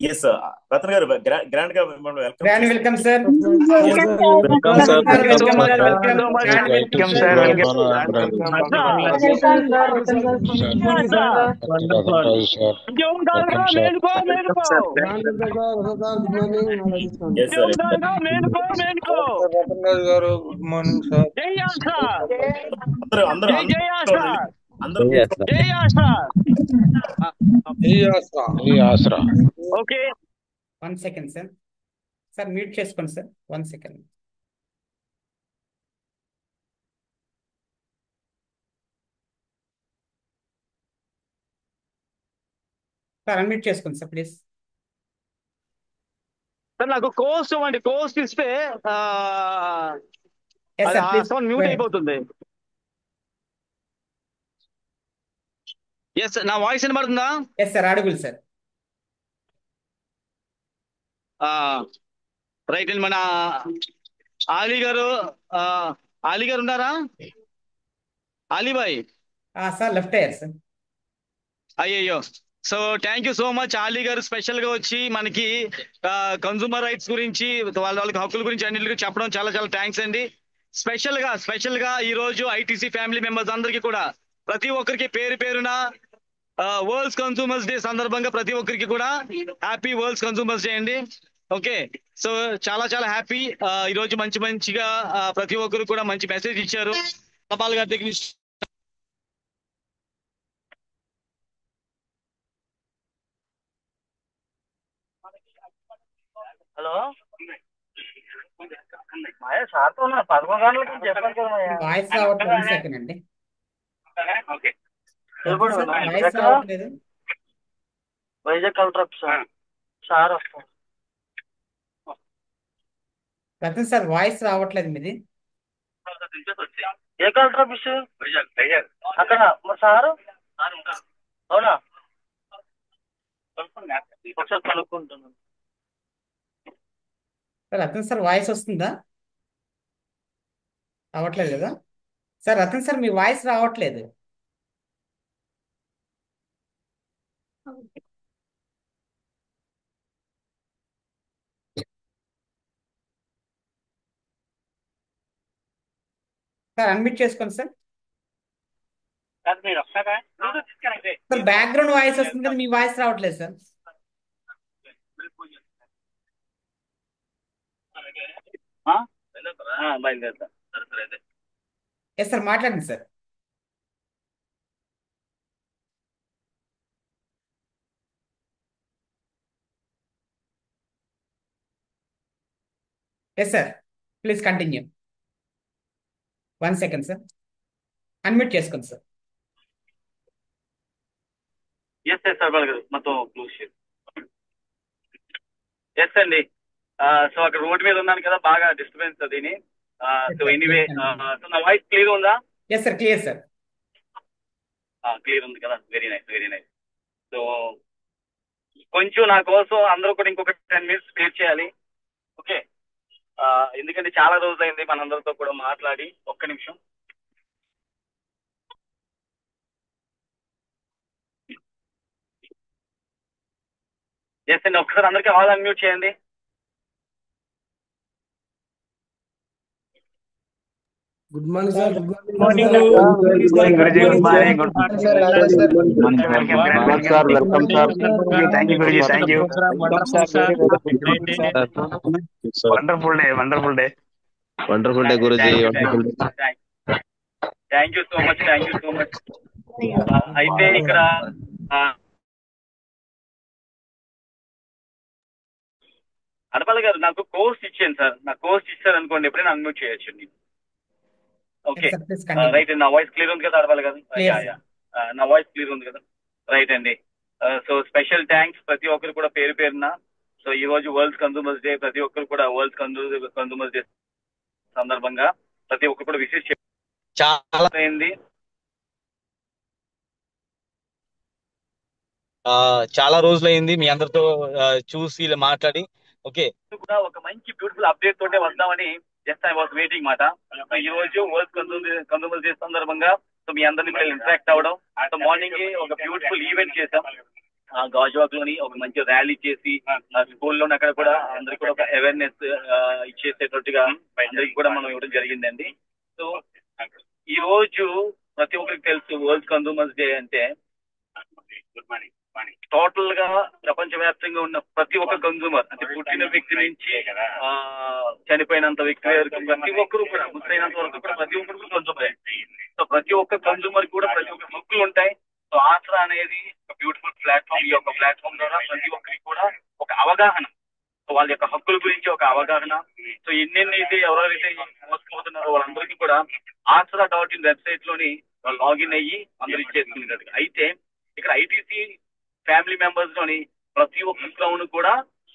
ఎస్ రతన్ గారు గ్రాండ్ గా మిమ్మల్ని welcome grand welcome sir. Welcome sir. Welcome welcome sir. Okay 1 second sir. Sir mute చేసుకోండి సార్. 1 సెకండ్. సార్ అన్మ్యూట్ చేసుకోండి సార్ ప్లీజ్. సార్ నాకు కోస్ట్ ఇవ్వండి. కోస్ట్ ఇస్తే ఎస్ సార్ ప్లీజ్. మ్యూట్ అయిపోతుంది. ఎస్ నా వాయిస్ వినబడుతుందా? Yes sir audible sir. Right అండి. మన ఆలీ గారు ఉన్నారా? ఆలీబాయ్ సార్ లెఫ్ట్ అయ్యారు సార్. అయ్యయ్యో. So thank you so much Ali గారు స్పెషల్ గా వచ్చి మనకి కన్సూమర్ రైట్స్ గురించి వాళ్ళకి హక్కుల గురించి అన్నిటి గురించి చెప్పడం చాలా చాలా థ్యాంక్స్ అండి. స్పెషల్ గా ఈ రోజు ఐటీసీ ఫ్యామిలీ మెంబర్స్ అందరికీ కూడా ప్రతి ఒక్కరికి పేరు పేరున వరల్డ్ కన్సూమర్స్ డే సందర్భంగా ప్రతి ఒక్కరికి కూడా హ్యాపీ వరల్డ్ కన్సూమర్స్ డే అండి. ఓకే. సో చాలా చాలా హ్యాపీ. ఈ రోజు మంచిగా ప్రతి ఒక్కరు కూడా మంచి మెసేజ్ ఇచ్చారు. తపాల్ గారి దగ్గర హలో వాయిస్ రావట్లేదు. 1 సెకండ్ అండి. వాయిస్ రావట్లేదు. వైజాగ్ కలెక్టర్ సార్ వస్తాం. రతన్ సార్ వాయిస్ రావట్లేదు మీది. ఏ కలెక్టర్ ఆఫీస్? అక్కడ మరి సారు అవునా? ఒకసారి కనుక్కుంటున్నాను. రతన్ సార్ వాయిస్ వస్తుందా? రావట్లేదు కదా సార్. రతన్ సార్ మీ వాయిస్ రావట్లేదు. సార్ అన్మ్యూట్ చేసుకోండి సార్. సార్ బ్యాక్గ్రౌండ్ వాయిస్ వస్తుంది కదా, మీ వాయిస్ రావట్లేదు సార్. బయలుదేరుతా. ఎస్ సార్ మాట్లాడండి sir. Yes sir please continue. 1 second sir. Unmute చేసుకోండి సార్. ఎస్ సార్ బలగారు మొత్తం క్లోజ్ చేయండి. ఎస్ అండి. సో అక్కడ రోడ్ మీద ఉన్నాను కదా, బాగా డిస్టర్బెన్స్ అదిని. సో ఎనీవే సో నా వాయిస్ క్లియర్ ఉందా? Yes sir clear sir. Clear ఉంది కదా. Very nice very nice. So కొంచెం నా కోసం అందరూ కూడా ఇంకొక 10 minutes స్పేర్ చేయాలి. ఓకే. ఎందుకంటే చాలా రోజులైంది మనందరితో కూడా మాట్లాడి. ఒక్క నిమిషం. ఎస్ అండి. ఒక్కసారి అందరికీ ఆల్ అన్మ్యూట్ చేయండి. Good morning sir. Good morning Guruji. Good morning. Welcome sir. Thank you Guruji. Thank you. Wonderful day. Wonderful day. Wonderful day Guruji. Thank you so much. Thank you so much. అయితే ఇక్కడ అడపాల గారు నాకు కోర్స్ ఇచ్చాను sir. నాకు course ఇచ్చారు అనుకోండి, ఎప్పుడైనా అన్మ్యూట్ చేయొచ్చు. Okay right. నా వాయిస్ క్లియర్ ఉంది కదా అడపాల గారు? నా వాయిస్ క్లియర్ ఉంది కదా? రైట్ అండి. సో స్పెషల్ థ్యాంక్స్ ప్రతి ఒక్కరు కూడా పేరు పేరున. సో ఈ రోజు వరల్డ్ కన్సూమర్స్ డే, ప్రతి ఒక్కరు కూడా వరల్డ్ కన్సూమర్స్ డే సందర్భంగా ప్రతి ఒక్కరు కూడా విశేష చాలా అయింది. చాలా రోజులైంది మీ అందరితో చూసి ఇలా మాట్లాడి. ఓకే, కూడా ఒక మంచి బ్యూటిఫుల్ అప్డేట్ తోటే వద్దామని జస్ట్ ఐ వాస్ వెయిటింగ్ మాట. ఈ రోజు వరల్డ్ కన్సూమర్స్ డే సందర్భంగా సో మీ అందరినీ కూడా ఇంటరాక్ట్ అవ్వడం. సో మార్నింగ్ ఒక బ్యూటిఫుల్ ఈవెంట్ చేసాం గాజువాక్ లోని, ఒక మంచి ర్యాలీ చేసి స్కూల్లోని అక్కడ కూడా అందరికి కూడా ఒక అవేర్నెస్ ఇచ్చేసేటట్టుగా అందరికి కూడా మనం ఇవ్వడం జరిగిందండి. సో ఈ రోజు ప్రతి ఒక్కరికి తెలుసు వరల్డ్ కన్సూమర్స్ డే అంటే టోటల్ గా ప్రపంచవ్యాప్తంగా ఉన్న ప్రతి ఒక్క కన్సూమర్, అంటే పుట్టిన వ్యక్తి నుంచి చనిపోయినంత వ్యక్తి వరకు ప్రతి ఒక్కరు కూడా, ముసైనంత వరకు కూడా ప్రతి ఒక్కరు కన్సూమర్. సో ప్రతి ఒక్క కన్సూమర్ కూడా ప్రతి ఒక్క హక్కులు ఉంటాయి. సో ఆసరా అనేది ఒక బ్యూటిఫుల్ ప్లాట్ఫామ్. ఈ యొక్క ప్లాట్ఫామ్ ద్వారా ప్రతి ఒక్కరికి కూడా ఒక అవగాహన, సో వాళ్ళ యొక్క హక్కుల గురించి ఒక అవగాహన. సో ఎన్నెన్నైతే ఎవరైతే మోసపోతున్నారో వాళ్ళందరికీ కూడా ఆసరా.in వెబ్సైట్ లోని లాగిన్ అయ్యి అందరూ ఇచ్చేసుకునేటట్టుగా. అయితే ఇక్కడ ఐటీసీ ఫ్యామిలీ మెంబర్స్ లోని ప్రతి ఒక్క క్రౌన్ కూడా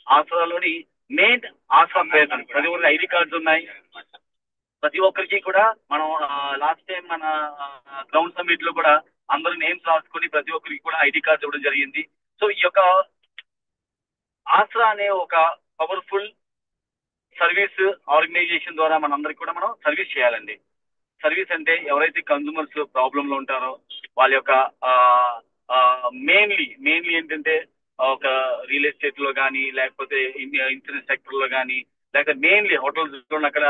ఆసరాలోని మెయిన్ ఆసరా ప్రయత్నం, ప్రతి ఒక్కరికి ఐడి కార్డ్స్ ఉన్నాయి. ప్రతి ఒక్కరికి కూడా మనం లాస్ట్ టైం మన గ్రౌండ్ సమ్మిట్ లో కూడా అందరూ నేమ్స్ రాసుకొని ప్రతి ఒక్కరికి కూడా ఐడి కార్డ్స్ ఇవ్వడం జరిగింది. సో ఈ యొక్క ఆసరా అనే ఒక పవర్ఫుల్ సర్వీస్ ఆర్గనైజేషన్ ద్వారా మనందరికి కూడా మనం సర్వీస్ చేయాలండి. సర్వీస్ అంటే ఎవరైతే కన్సూమర్స్ ప్రాబ్లమ్ లో ఉంటారో వాళ్ళ యొక్క మెయిన్లీ ఏంటంటే ఒక రియల్ ఎస్టేట్ లో కానీ, లేకపోతే ఇన్సూరెన్స్ సెక్టర్ లో కానీ, లేకపోతే మెయిన్లీ హోటల్స్ లో అక్కడ,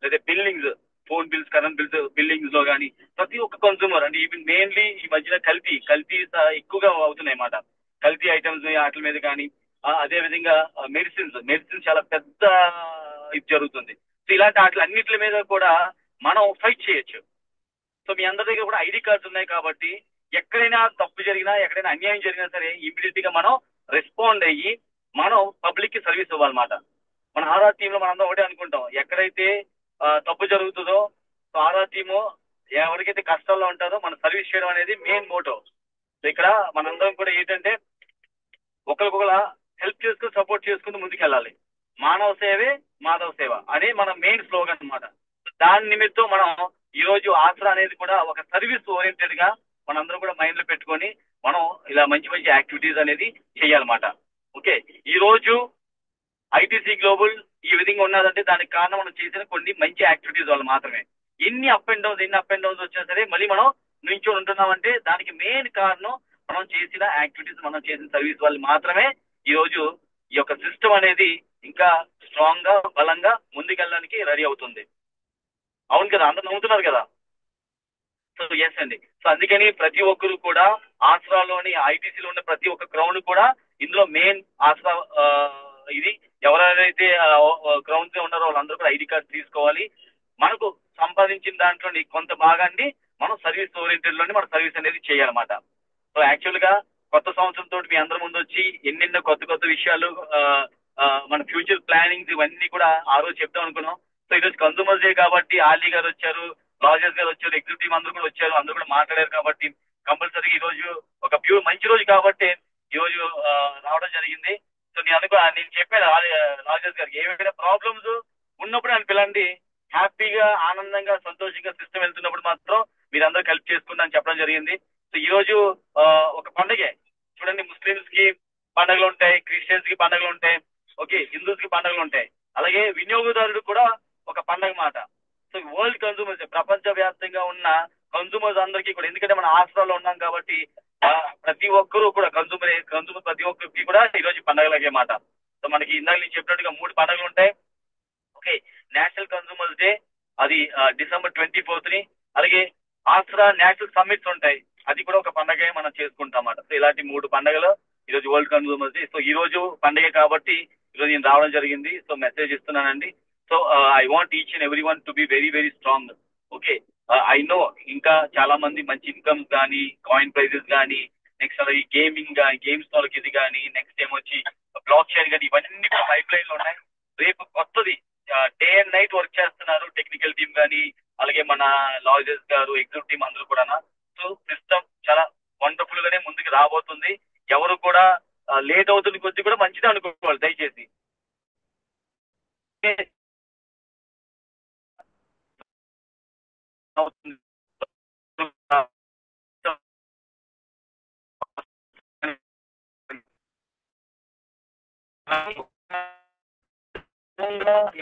లేదా buildings, phone bills, current bills buildings లో కానీ ప్రతి ఒక్క కన్సూమర్ అంటే ఈవెన్ మెయిన్లీ ఈ మధ్యన కల్తీ ఎక్కువగా అవుతున్నాయి అన్నమాట. కల్తీ ఐటమ్స్ వాటి మీద కానీ, అదే విధంగా మెడిసిన్స్ చాలా పెద్ద ఇది జరుగుతుంది. సో ఇలాంటి వాటి అన్నిటి మీద కూడా మనం ఫైట్ చేయొచ్చు. సో మీ అందరి దగ్గర కూడా ఐడి కార్డ్స్ ఉన్నాయి కాబట్టి ఎక్కడైనా తప్పు జరిగినా, ఎక్కడైనా అన్యాయం జరిగినా సరే ఇమీడియట్ గా మనం రెస్పాండ్ అయ్యి మనం పబ్లిక్ కి సర్వీస్ ఇవ్వాలన్నమాట. మన ఆర్ఆర్ టీమ్ లో మనందరం ఒకటే అనుకుంటాం, ఎక్కడైతే తప్పు జరుగుతుందో ఆర్ఆర్ టీము ఎవరికైతే కష్టాల్లో ఉంటారో మనం సర్వీస్ చేయడం అనేది మెయిన్ మోటో. సో ఇక్కడ మనందరం కూడా ఏంటంటే ఒకరికొకరు హెల్ప్ చేసుకుని సపోర్ట్ చేసుకుని ముందుకెళ్ళాలి. మానవ సేవే మాధవ సేవ అనే మన మెయిన్ స్లోగన్ అన్నమాట. దాని నిమిత్తం మనం ఈ రోజు ఆసరా అనేది కూడా ఒక సర్వీస్ ఓరియంటెడ్ గా మనందరం కూడా మైండ్ లో పెట్టుకొని మనం ఇలా మంచి మంచి యాక్టివిటీస్ అనేది చేయాలన్నమాట. ఓకే, ఈ రోజు ఐటీసీ గ్లోబల్ ఈ విధంగా ఉన్నదంటే దానికి కారణం మనం చేసిన కొన్ని మంచి యాక్టివిటీస్ వల్ల మాత్రమే. ఎన్ని అప్ అండ్ డౌన్స్ వచ్చినా సరే మళ్ళీ మనం నించొని ఉంటున్నామంటే దానికి మెయిన్ కారణం మనం చేసిన యాక్టివిటీస్, మనం చేసిన సర్వీస్ వల్ల మాత్రమే ఈ రోజు ఈ యొక్క సిస్టమ్ అనేది ఇంకా స్ట్రాంగ్ గా, బలంగా ముందుకెళ్ళడానికి రెడీ అవుతుంది. అవును కదా, అందరు నమ్ముతున్నారు కదా. సో ఎస్ అండి. సో అందుకని ప్రతి ఒక్కరు కూడా ఆసరాలోని ఐటీసీలో ఉన్న ప్రతి ఒక్క క్రౌన్ కూడా ఇందులో మెయిన్ ఆసరా ఇది ఎవరైతే క్రౌన్స్ ఉన్నారో వాళ్ళందరూ కూడా ఐడి కార్డ్ తీసుకోవాలి. మనకు సంపాదించిన దాంట్లో కొంత భాగాన్ని మనం సర్వీస్ ఓరియంటెడ్ లోని మన సర్వీస్ అనేది చేయాలన్నమాట. సో యాక్చువల్ గా కొత్త సంవత్సరంతో మీ అందరి ముందు వచ్చి ఎన్నెన్నో కొత్త విషయాలు, మన ఫ్యూచర్ ప్లానింగ్స్ ఇవన్నీ కూడా ఆ రోజు చెప్తాం అనుకున్నాం. సో ఈరోజు కన్సూమర్స్ డే కాబట్టి ఆలీ గారు వచ్చారు, రాజేష్ గారు వచ్చారు, ఎగ్జిక్యూటివ్ అందరూ కూడా వచ్చారు, అందరూ కూడా మాట్లాడారు కాబట్టి కంపల్సరీ ఈ రోజు ఒక మంచి రోజు కాబట్టి ఈ రోజు రావడం జరిగింది. సో నేను చెప్పాను రాజేష్ గారికి, ఏమైనా ప్రాబ్లమ్స్ ఉన్నప్పుడు నన్ను పిల్లండి, హ్యాపీగా ఆనందంగా సంతోషంగా సిస్టమ్ వెళ్తున్నప్పుడు మాత్రం మీరందరూ కలిపి చేసుకుంటా అని చెప్పడం జరిగింది. సో ఈ రోజు ఒక పండుగే చూడండి, ముస్లిమ్స్ కి పండుగలు ఉంటాయి, క్రిస్టియన్స్ కి పండుగలు ఉంటాయి, ఓకే, హిందూస్ కి పండుగలు ఉంటాయి, అలాగే వినియోగదారుడు కూడా ఒక పండుగ మాట. సో వరల్డ్ కన్సూమర్స్, ప్రపంచ వ్యాప్తంగా ఉన్న కన్సూమర్స్ అందరికీ కూడా, ఎందుకంటే మన ఆసరాలో ఉన్నాం కాబట్టి ప్రతి ఒక్కరూ కూడా కన్సూమర్ ప్రతి ఒక్కరికి కూడా ఈ రోజు పండుగలకే మాట. సో మనకి ఇందాక నేను చెప్పినట్టుగా 3 పండుగలు ఉంటాయి. ఓకే, నేషనల్ కన్సూమర్స్ డే అది December 24th ని, అలాగే ఆసరా నేషనల్ సమ్మిట్స్ ఉంటాయి, అది కూడా ఒక పండుగ మనం చేసుకుంటాం అన్నమాట. సో ఇలాంటి 3 పండుగలు ఈ రోజు వరల్డ్ కన్సూమర్స్ డే. సో ఈ రోజు పండుగ కాబట్టి ఈరోజు నేను రావడం జరిగింది. సో మెసేజ్ ఇస్తున్నానండి. So I want each and every one to be very very strong. Okay, I know ఇంకా చాలా మంది మంచి ఇన్కమ్స్ కానీ, కాయిన్ ప్రైజెస్ కానీ, నెక్స్ట్ అలాగే గేమ్స్ వాళ్ళకి ఇది కానీ, నెక్స్ట్ ఏమొచ్చి బ్లాక్ చైన్ కానీ, ఇవన్నీ కూడా పైప్ లైన్ లో ఉన్నాయి. రేపు కొత్తది డే అండ్ నైట్ వర్క్ చేస్తున్నారు టెక్నికల్ టీమ్ కానీ, అలాగే మన లాయర్స్ గారు, ఎగ్జిక్యూటివ్ టీమ్ అందరూ కూడా. సో సిస్టమ్ చాలా వండర్ఫుల్ గానే ముందుకు రాబోతుంది. ఎవరు కూడా లేట్ అవుతున్న కొద్ది కూడా మంచిది అనుకోవాలి దయచేసి.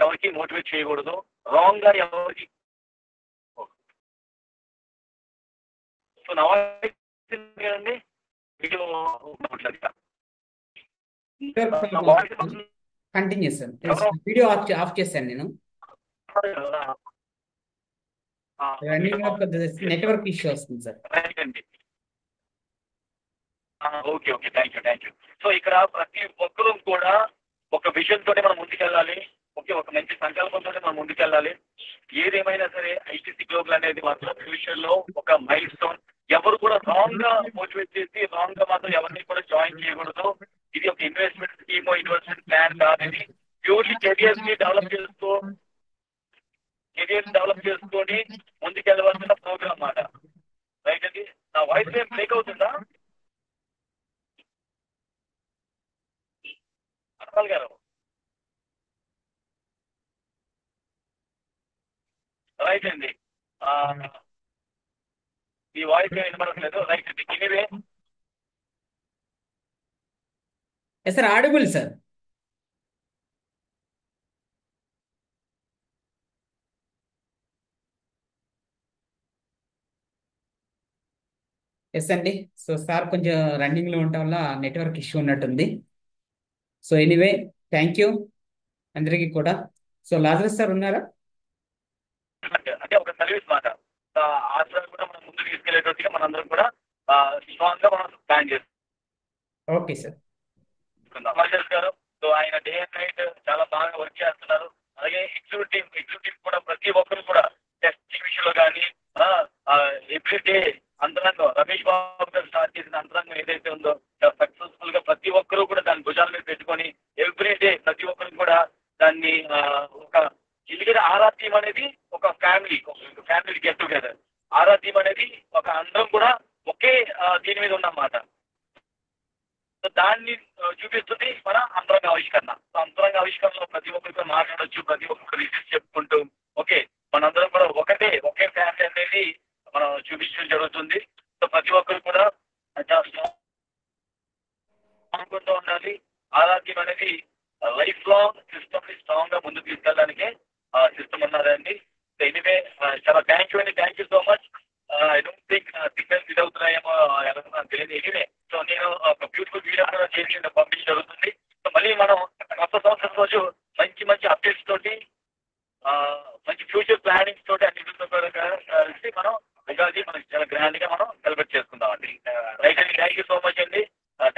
ఎవరికి మోటివేట్ చేయకూడదు, రాంగ్ గా ఎవరికి. సో నా కదండి video continue sir. Video of చేశాను నేను. రన్నింగ్ నెట్వర్క్ ఇష్యూ వస్తుంది సార్. రైట్ అండి. Okay okay, thank you. So ఇక్కడ ప్రతి ఒక్కరూ కూడా ఒక విజన్ తోటి మనం ముందుకెళ్ళాలి. ఓకే, ఒక మంచి సంకల్పంతో మనం ముందుకెళ్ళాలి. ఏదేమైనా సరే ఐటీసీ గ్లోబల్ అనేది మాత్రం ఫ్యూచర్ లో ఒక మైల్ స్టోన్. ఎవరు కూడా రాంగ్ గా మోటివేట్ చేసి రాంగ్ గా మాత్రం ఎవరిని కూడా జాయిన్ చేయకూడదు. ఇది ఒక ఇన్వెస్ట్మెంట్ స్కీమ్, ఇన్వెస్ట్మెంట్ ప్లాన్ కాదు. ఇది ప్యూర్లీ కెరియర్స్ ని డెవలప్ చేసుకొని ముందుకెళ్ళవలసిన ప్రోగ్రామ్ అన్నమాట. రైట్ అండి. నా వాయిస్ ఏం బ్రేక్ అవుతుందా అర్పాల్ గారు? రైట్ అండి. ఈ వాయిస్ ఏం వినపడట్లేదు. రైట్ అండి. Anyway sir audible sir. Yes అండి. సో సార్ కొంచెం రన్నింగ్ లో ఉండటం వల్ల నెట్వర్క్ ఇష్యూ ఉన్నట్టుంది. సో ఎనీవే థ్యాంక్ యూ అందరికీ కూడా. సో లాజరస్ సార్ ఉన్నారా? అంటే ఒక సర్వీస్ మాట ఆశ్రమం కూడా మనం ముందుకు తీసుకెళ్లేటట్టుగా మనందరం కూడా స్ట్రాంగ్ గా మనం ప్లాన్ చేస్తాం. Okay sir. అమర్షల్ గారు, సో ఆయన డే అండ్ నైట్ చాలా బాగా వర్క్ చేస్తున్నారు. అలాగే ఎగ్జిక్యూటివ్ కూడా ప్రతి ఒక్కరు కూడా టెస్టింగ్ విషయంలో కానీ ఎవ్రీ డే అంతరంగం రమేష్ బాబు గారు స్టార్ట్ చేసిన అంతరంగం ఏదైతే ఉందో సక్సెస్ఫుల్ గా ప్రతి ఒక్కరు కూడా దాని భుజాల మీద పెట్టుకొని ఎవ్రీ డే ప్రతి ఒక్కరు కూడా దాన్ని ఒక ఎందుకంటే ఆరాధ్యం అనేది ఒక ఫ్యామిలీ గెట్ టుగెదర్. ఆరాధ్యం అనేది ఒక అందరం కూడా ఒకే దీని మీద ఉన్నమాట. దాన్ని చూపిస్తుంది మన అంతరంగ ఆవిష్కరణ. అంతరంగ ఆవిష్కరణలో ప్రతి ఒక్కరితో మాట్లాడొచ్చు, ప్రతి ఒక్కరు రిసీవ్ చెప్పుకుంటూ ఓకే మనందరం కూడా ఒకే ఫ్యామిలీ అనేది మనం చూపించడం జరుగుతుంది. సో ప్రతి ఒక్కరు కూడా అనుకుంటూ ఉండాలి. ఆరాధ్యం అనేది లైఫ్ లాంగ్ సిస్టమ్ ని స్ట్రాంగ్ గా ముందుకు తీసుకెళ్ళడానికి సిస్టమ్ ఉన్నదండి. సో ఎనీవే చాలా thank you so much. I don't think signals ఇది అవుతున్నాయేమో నాకు తెలియదు. ఎనీవే సో నేను ఒక బ్యూటిఫుల్ వీడియో కూడా చేసి పంపించడం జరుగుతుంది. సో మళ్ళీ మనం కొత్త సంవత్సరం రోజు మంచి అప్డేట్స్ తోటి మంచి ఫ్యూచర్ ప్లానింగ్స్ తోటి అన్నిటితో కలిసి మనం ఉగాది మనకి చాలా గ్రాండ్ గా మనం సెలబ్రేట్ చేసుకుందాం అండి. రైట్ అండి. థ్యాంక్ యూ సో మచ్ అండి.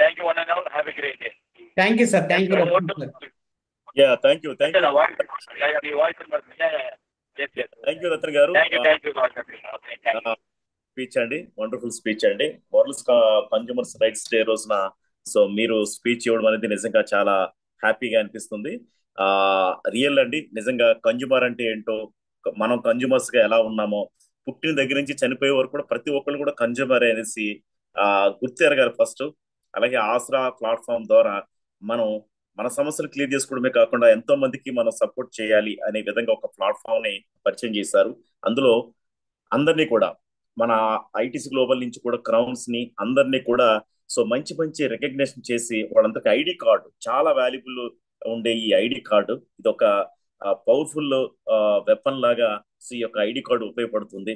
Thank you one and all. Have a great day. Thank you sir. Thank you. Thank you Ratan గారు. స్పీచ్ అండి, వండర్ఫుల్ స్పీచ్ అండి. వరల్డ్ కన్జ్యూమర్స్ రైట్స్ డే రోజున సో మీరు స్పీచ్ ఇవ్వడం అనేది నిజంగా చాలా హ్యాపీగా అనిపిస్తుంది. రియల్ అండి, నిజంగా కన్జ్యూమర్ అంటే ఏంటో, మనం కన్జ్యూమర్స్ గా ఎలా ఉన్నామో, పుట్టిన దగ్గర నుంచి చనిపోయే వరకు కూడా ప్రతి ఒక్కరు కూడా కన్జ్యూమర్ అనేసి గుర్తెరగారు ఫస్ట్. అలాగే ఆసరా ప్లాట్ఫామ్ ద్వారా మనం మన సమస్యలు క్లియర్ చేసుకోవడమే కాకుండా ఎంతో మందికి మనం సపోర్ట్ చేయాలి అనే విధంగా ఒక ప్లాట్ఫామ్ ని పరిచయం చేశారు. అందులో అందరినీ కూడా మన ఐటీసీ గ్లోబల్ నుంచి కూడా క్రౌన్స్ ని అందరినీ కూడా సో మంచి రికగ్నిషన్ చేసి వాళ్ళందరికీ ఐడి కార్డు, చాలా వాల్యుబుల్ ఉండే ఈ ఐడి కార్డు ఇది ఒక పవర్ఫుల్ వెపన్ లాగా ఈ యొక్క ఐడి కార్డు ఉపయోగపడుతుంది.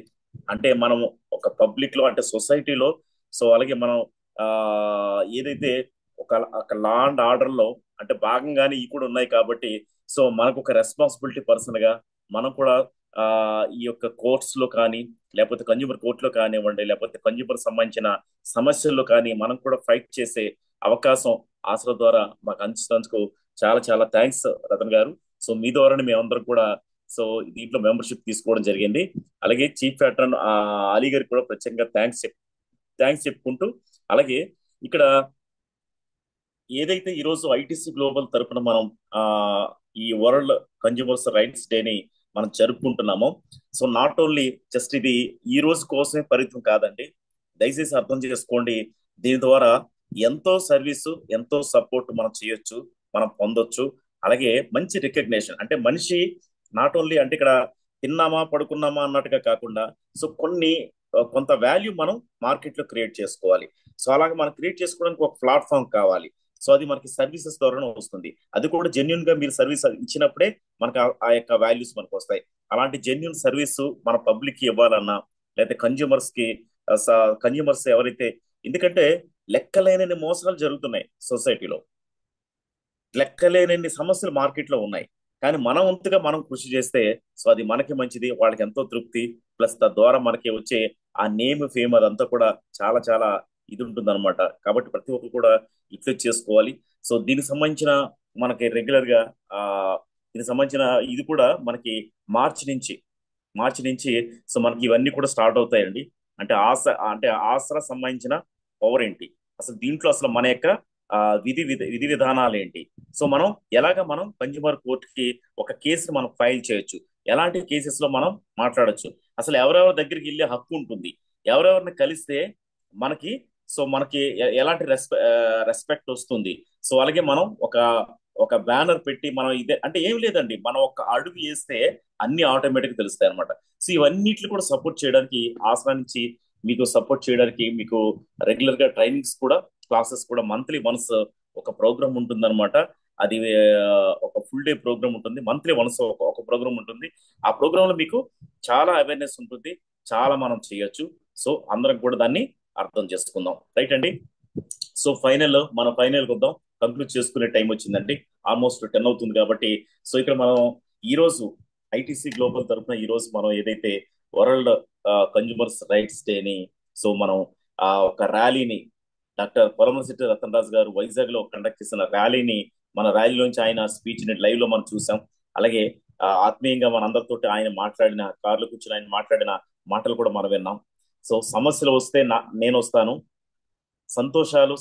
అంటే మనం ఒక పబ్లిక్ లో అంటే సొసైటీలో సో అలాగే మనం ఏదైతే ఒక లా అండ్ ఆర్డర్ లో అంటే భాగంగానే ఇవి కూడా ఉన్నాయి కాబట్టి సో మనకు ఒక రెస్పాన్సిబిలిటీ పర్సన్ గా మనం కూడా ఈ యొక్క కోర్ట్స్ లో కానీ లేకపోతే కన్జ్యూమర్ కోర్టులో కానివ్వండి లేకపోతే కన్జ్యూమర్ సంబంధించిన సమస్యల్లో కానీ మనం కూడా ఫైట్ చేసే అవకాశం ఆసరా ద్వారా మాకు అందించినందుకు చాలా థ్యాంక్స్ రతన్ గారు. సో మీ ద్వారానే మేమందరం కూడా సో దీంట్లో మెంబర్షిప్ తీసుకోవడం జరిగింది. అలాగే చీఫ్ ప్యాట్రన్ అలీ గారికి కూడా ప్రత్యేకంగా థ్యాంక్స్ చెప్పుకుంటూ అలాగే ఇక్కడ ఏదైతే ఈరోజు ఐటీసీ గ్లోబల్ తరఫున మనం ఈ వరల్డ్ కన్జ్యూమర్స్ రైట్స్ డేని మనం జరుపుకుంటున్నాము. సో నాట్ ఓన్లీ జస్ట్ ఇది ఈ రోజు కోసమే పరిమితం కాదండి, దయచేసి అర్థం చేసుకోండి. దీని ద్వారా ఎంతో సర్వీసు ఎంతో సపోర్ట్ మనం చేయొచ్చు, మనం పొందొచ్చు. అలాగే మంచి రికగ్నేషన్ అంటే మనిషి నాట్ ఓన్లీ అంటే ఇక్కడ తిన్నామా పడుకున్నామా అన్నట్టుగా కాకుండా సో కొంత వాల్యూ మనం మార్కెట్ లో క్రియేట్ చేసుకోవాలి. సో అలాగే మనం క్రియేట్ చేసుకోవడానికి ఒక ప్లాట్ఫామ్ కావాలి. సో అది మనకి సర్వీసెస్ ద్వారానే వస్తుంది. అది కూడా జెన్యున్ గా మీరు సర్వీస్ ఇచ్చినప్పుడే మనకు ఆ యొక్క వాల్యూస్ మనకు వస్తాయి. అలాంటి జెన్యున్ సర్వీస్ మన పబ్లిక్ కి ఇవ్వాలన్నా, లేకపోతే కన్జ్యూమర్స్ ఎవరైతే, ఎందుకంటే లెక్కలేనన్ని మోసాలు జరుగుతున్నాయి సొసైటీలో, లెక్కలేనన్ని సమస్యలు మార్కెట్ లో ఉన్నాయి. కానీ మన వంతుగా మనం కృషి చేస్తే సో అది మనకి మంచిది, వాళ్ళకి ఎంతో తృప్తి, ప్లస్ తద్వారా మనకి వచ్చే ఆ నేమ్ ఫేమ్ అదంతా కూడా చాలా చాలా ఇది ఉంటుంది అనమాట. కాబట్టి ప్రతి ఒక్కరు కూడా ఇట్లా చేసుకోవాలి. సో దీనికి సంబంధించిన మనకి రెగ్యులర్ గా ఆ దీనికి సంబంధించిన ఇది కూడా మనకి మార్చి నుంచి సో మనకి ఇవన్నీ కూడా స్టార్ట్ అవుతాయండి. అంటే ఆసరా సంబంధించిన పవర్ ఏంటి, అసలు దీంట్లో అసలు మన యొక్క విధి విధానాలు ఏంటి, సో మనం కన్జ్యూమర్ కోర్టుకి ఒక కేసుని మనం ఫైల్ చేయొచ్చు, ఎలాంటి కేసెస్ లో మనం మాట్లాడొచ్చు, అసలు ఎవరెవరి దగ్గరికి వెళ్ళే హక్కు ఉంటుంది, ఎవరెవరిని కలిస్తే మనకి ఎలాంటి రెస్పెక్ట్ వస్తుంది. సో అలాగే మనం ఒక బ్యానర్ పెట్టి మనం ఇదే అంటే ఏం లేదండి, మనం ఒక అడుగు వేస్తే అన్ని ఆటోమేటిక్ తెలుస్తాయి అనమాట. సో ఇవన్నిట్లు కూడా సపోర్ట్ చేయడానికి ఆసరా నుంచి మీకు సపోర్ట్ చేయడానికి మీకు రెగ్యులర్ గా ట్రైనింగ్స్ కూడా, క్లాసెస్ కూడా మంత్లీ వన్స్ ఒక ప్రోగ్రామ్ ఉంటుంది అనమాట. అది ఒక ఫుల్ డే ప్రోగ్రామ్ ఉంటుంది, మంత్లీ వన్స్ ఒక ప్రోగ్రామ్ ఉంటుంది. ఆ ప్రోగ్రామ్ లో మీకు చాలా అవేర్నెస్ ఉంటుంది, చాలా మనం చేయొచ్చు. సో అందరం కూడా దాన్ని అర్థం చేసుకుందాం. రైట్ అండి. సో మనం ఫైనల్ వద్దాం, కంక్లూడ్ చేసుకునే టైం వచ్చిందండి. ఆల్మోస్ట్ 10 అవుతుంది కాబట్టి సో ఇక్కడ మనం ఈ రోజు ఐటీసీ గ్లోబల్ తరఫున ఈ రోజు మనం ఏదైతే వరల్డ్ కన్జ్యూమర్స్ రైట్స్ డేని సో మనం ఒక ర్యాలీని డాక్టర్ పొలమశెట్టి రతన్ గారు వైజాగ్ లో కండక్ట్ చేసిన మన ర్యాలీలోంచి ఆయన స్పీచ్ ని లైవ్ లో మనం చూసాం. అలాగే ఆత్మీయంగా మన అందరితో ఆయన మాట్లాడిన, కార్లో కూర్చొని ఆయన మాట్లాడిన మాటలు కూడా మనం విన్నాం. సో సమస్యలు వస్తే నేను వస్తాను, సంతోషాలు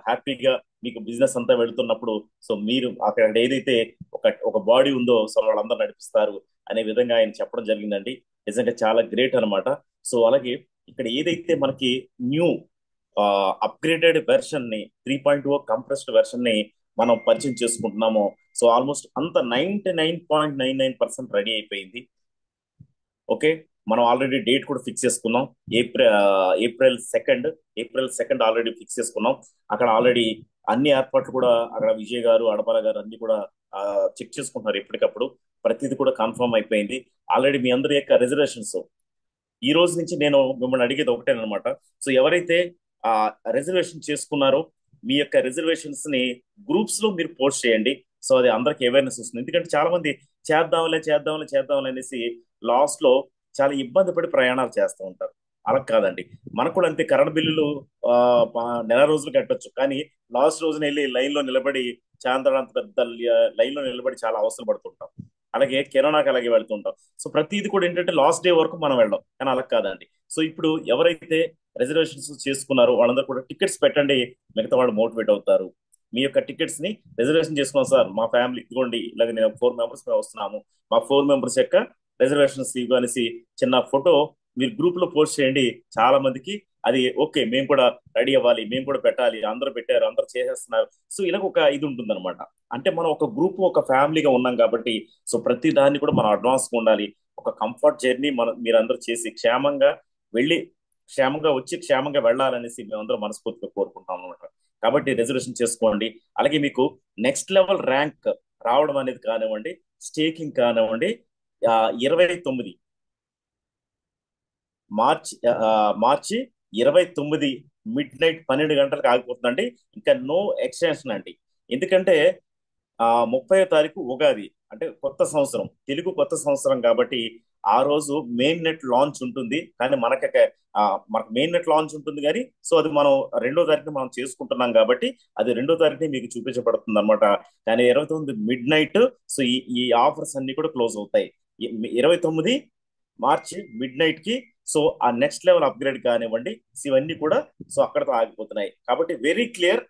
హ్యాపీగా మీకు బిజినెస్ అంతా వెళ్తున్నప్పుడు సో మీరు అక్కడ ఏదైతే ఒక బాడీ ఉందో సో వాళ్ళందరూ నడిపిస్తారు అనే విధంగా ఆయన చెప్పడం జరిగిందండి. నిజంగా చాలా గ్రేట్ అనమాట. సో అలాగే ఇక్కడ ఏదైతే మనకి న్యూ అప్గ్రేడెడ్ వెర్షన్ ని 3.0 కంప్రెస్డ్ వెర్షన్ ని మనం పరిచయం చేసుకుంటున్నామో సో ఆల్మోస్ట్ అంత 99.99% రెడీ అయిపోయింది. ఓకే, మనం ఆల్రెడీ డేట్ కూడా ఫిక్స్ చేసుకున్నాం. ఏప్రిల్ సెకండ్ ఆల్రెడీ ఫిక్స్ చేసుకున్నాం. అక్కడ ఆల్రెడీ అన్ని ఏర్పాట్లు కూడా అక్కడ విజయ్ గారు, అడపాల గారు అన్ని కూడా చెక్ చేసుకుంటున్నారు ఎప్పటికప్పుడు. ప్రతిదీ కూడా కన్ఫర్మ్ అయిపోయింది. ఆల్రెడీ మీ అందరి యొక్క రిజర్వేషన్స్ ఈ రోజు నుంచి నేను మిమ్మల్ని అడిగేది ఒకటేనమాట. సో ఎవరైతే రిజర్వేషన్ చేసుకున్నారో మీ యొక్క రిజర్వేషన్స్ ని గ్రూప్స్ లో మీరు పోస్ట్ చేయండి. సో అది అందరికి అవేర్నెస్ వస్తుంది. ఎందుకంటే చాలా మంది చేద్దాంలే అనేసి లాస్ట్ లో చాలా ఇబ్బంది పడి ప్రయాణాలు చేస్తూ ఉంటారు. అలా కాదండి, మనకు కూడా అంతే. కరెంట్ బిల్లులు నెల రోజులు కట్టొచ్చు, కానీ లాస్ట్ రోజున వెళ్ళి లైన్ లో నిలబడి చాంద్రంత పెద్ద లైన్ లో నిలబడి చాలా అవసరం పడుతుంటాం. అలాగే కిరాణాకి అలాగే వెళ్తుంటాం. సో ప్రతిది కూడా ఏంటంటే లాస్ట్ డే వరకు మనం వెళ్ళాం, కానీ అలా కాదండి. సో ఇప్పుడు ఎవరైతే రిజర్వేషన్స్ చేసుకున్నారో వాళ్ళందరూ కూడా టికెట్స్ పెట్టండి, మిగతా వాళ్ళు మోటివేట్ అవుతారు. మీ యొక్క టికెట్స్ ని రిజర్వేషన్ చేసుకున్నాం సార్, మా ఫ్యామిలీ ఇదిగోండి, ఇలాగ నేను 4 మెంబర్స్ మేము వస్తున్నాము, మా 4 మెంబర్స్ యొక్క రిజర్వేషన్స్ అనేసి చిన్న ఫోటో మీరు గ్రూప్ లో పోస్ట్ చేయండి. చాలా మందికి అది ఓకే, మేము కూడా రెడీ అవ్వాలి, మేము కూడా పెట్టాలి, అందరూ పెట్టారు, అందరూ చేసేస్తున్నారు. సో ఇలా ఒక ఇది ఉంటుంది అనమాట. అంటే మనం ఒక గ్రూప్, ఒక ఫ్యామిలీగా ఉన్నాం కాబట్టి సో ప్రతి దాన్ని కూడా మనం అడ్వాన్స్ ఉండాలి. ఒక కంఫర్ట్ జర్నీ మీరందరూ చేసి క్షేమంగా వచ్చి క్షేమంగా వెళ్ళాలనేసి మేమందరం మనస్ఫూర్తిగా కోరుకుంటాం అనమాట. కాబట్టి రిజర్వేషన్ చేసుకోండి. అలాగే మీకు నెక్స్ట్ లెవెల్ ర్యాంక్ రావడం అనేది కానివ్వండి, స్టేకింగ్ కానివ్వండి, 29 మార్చి 29 మిడ్ నైట్ 12 గంటలకు ఆగిపోతుందండి. ఇంకా నో ఎక్స్టెన్షన్ అండి. ఎందుకంటే 30వ తారీఖు ఉగాది, అంటే కొత్త సంవత్సరం, తెలుగు కొత్త సంవత్సరం కాబట్టి ఆ రోజు మెయిన్ నెట్ లాంచ్ ఉంటుంది. కానీ మనకు మెయిన్ నెట్ లాంచ్ ఉంటుంది, కానీ సో అది మనం 2వ తారీఖున మనం చేసుకుంటున్నాం కాబట్టి అది 2వ తారీఖుని మీకు చూపించబడుతుంది అనమాట. కానీ 29 మిడ్ నైట్ సో ఈ ఆఫర్స్ అన్ని కూడా క్లోజ్ అవుతాయి. 29 మార్చి మిడ్ నైట్ కి సో ఆ నెక్స్ట్ లెవెల్ అప్గ్రేడ్ కానివ్వండి, ఇవన్నీ కూడా సో అక్కడతో ఆగిపోతున్నాయి. కాబట్టి very clear,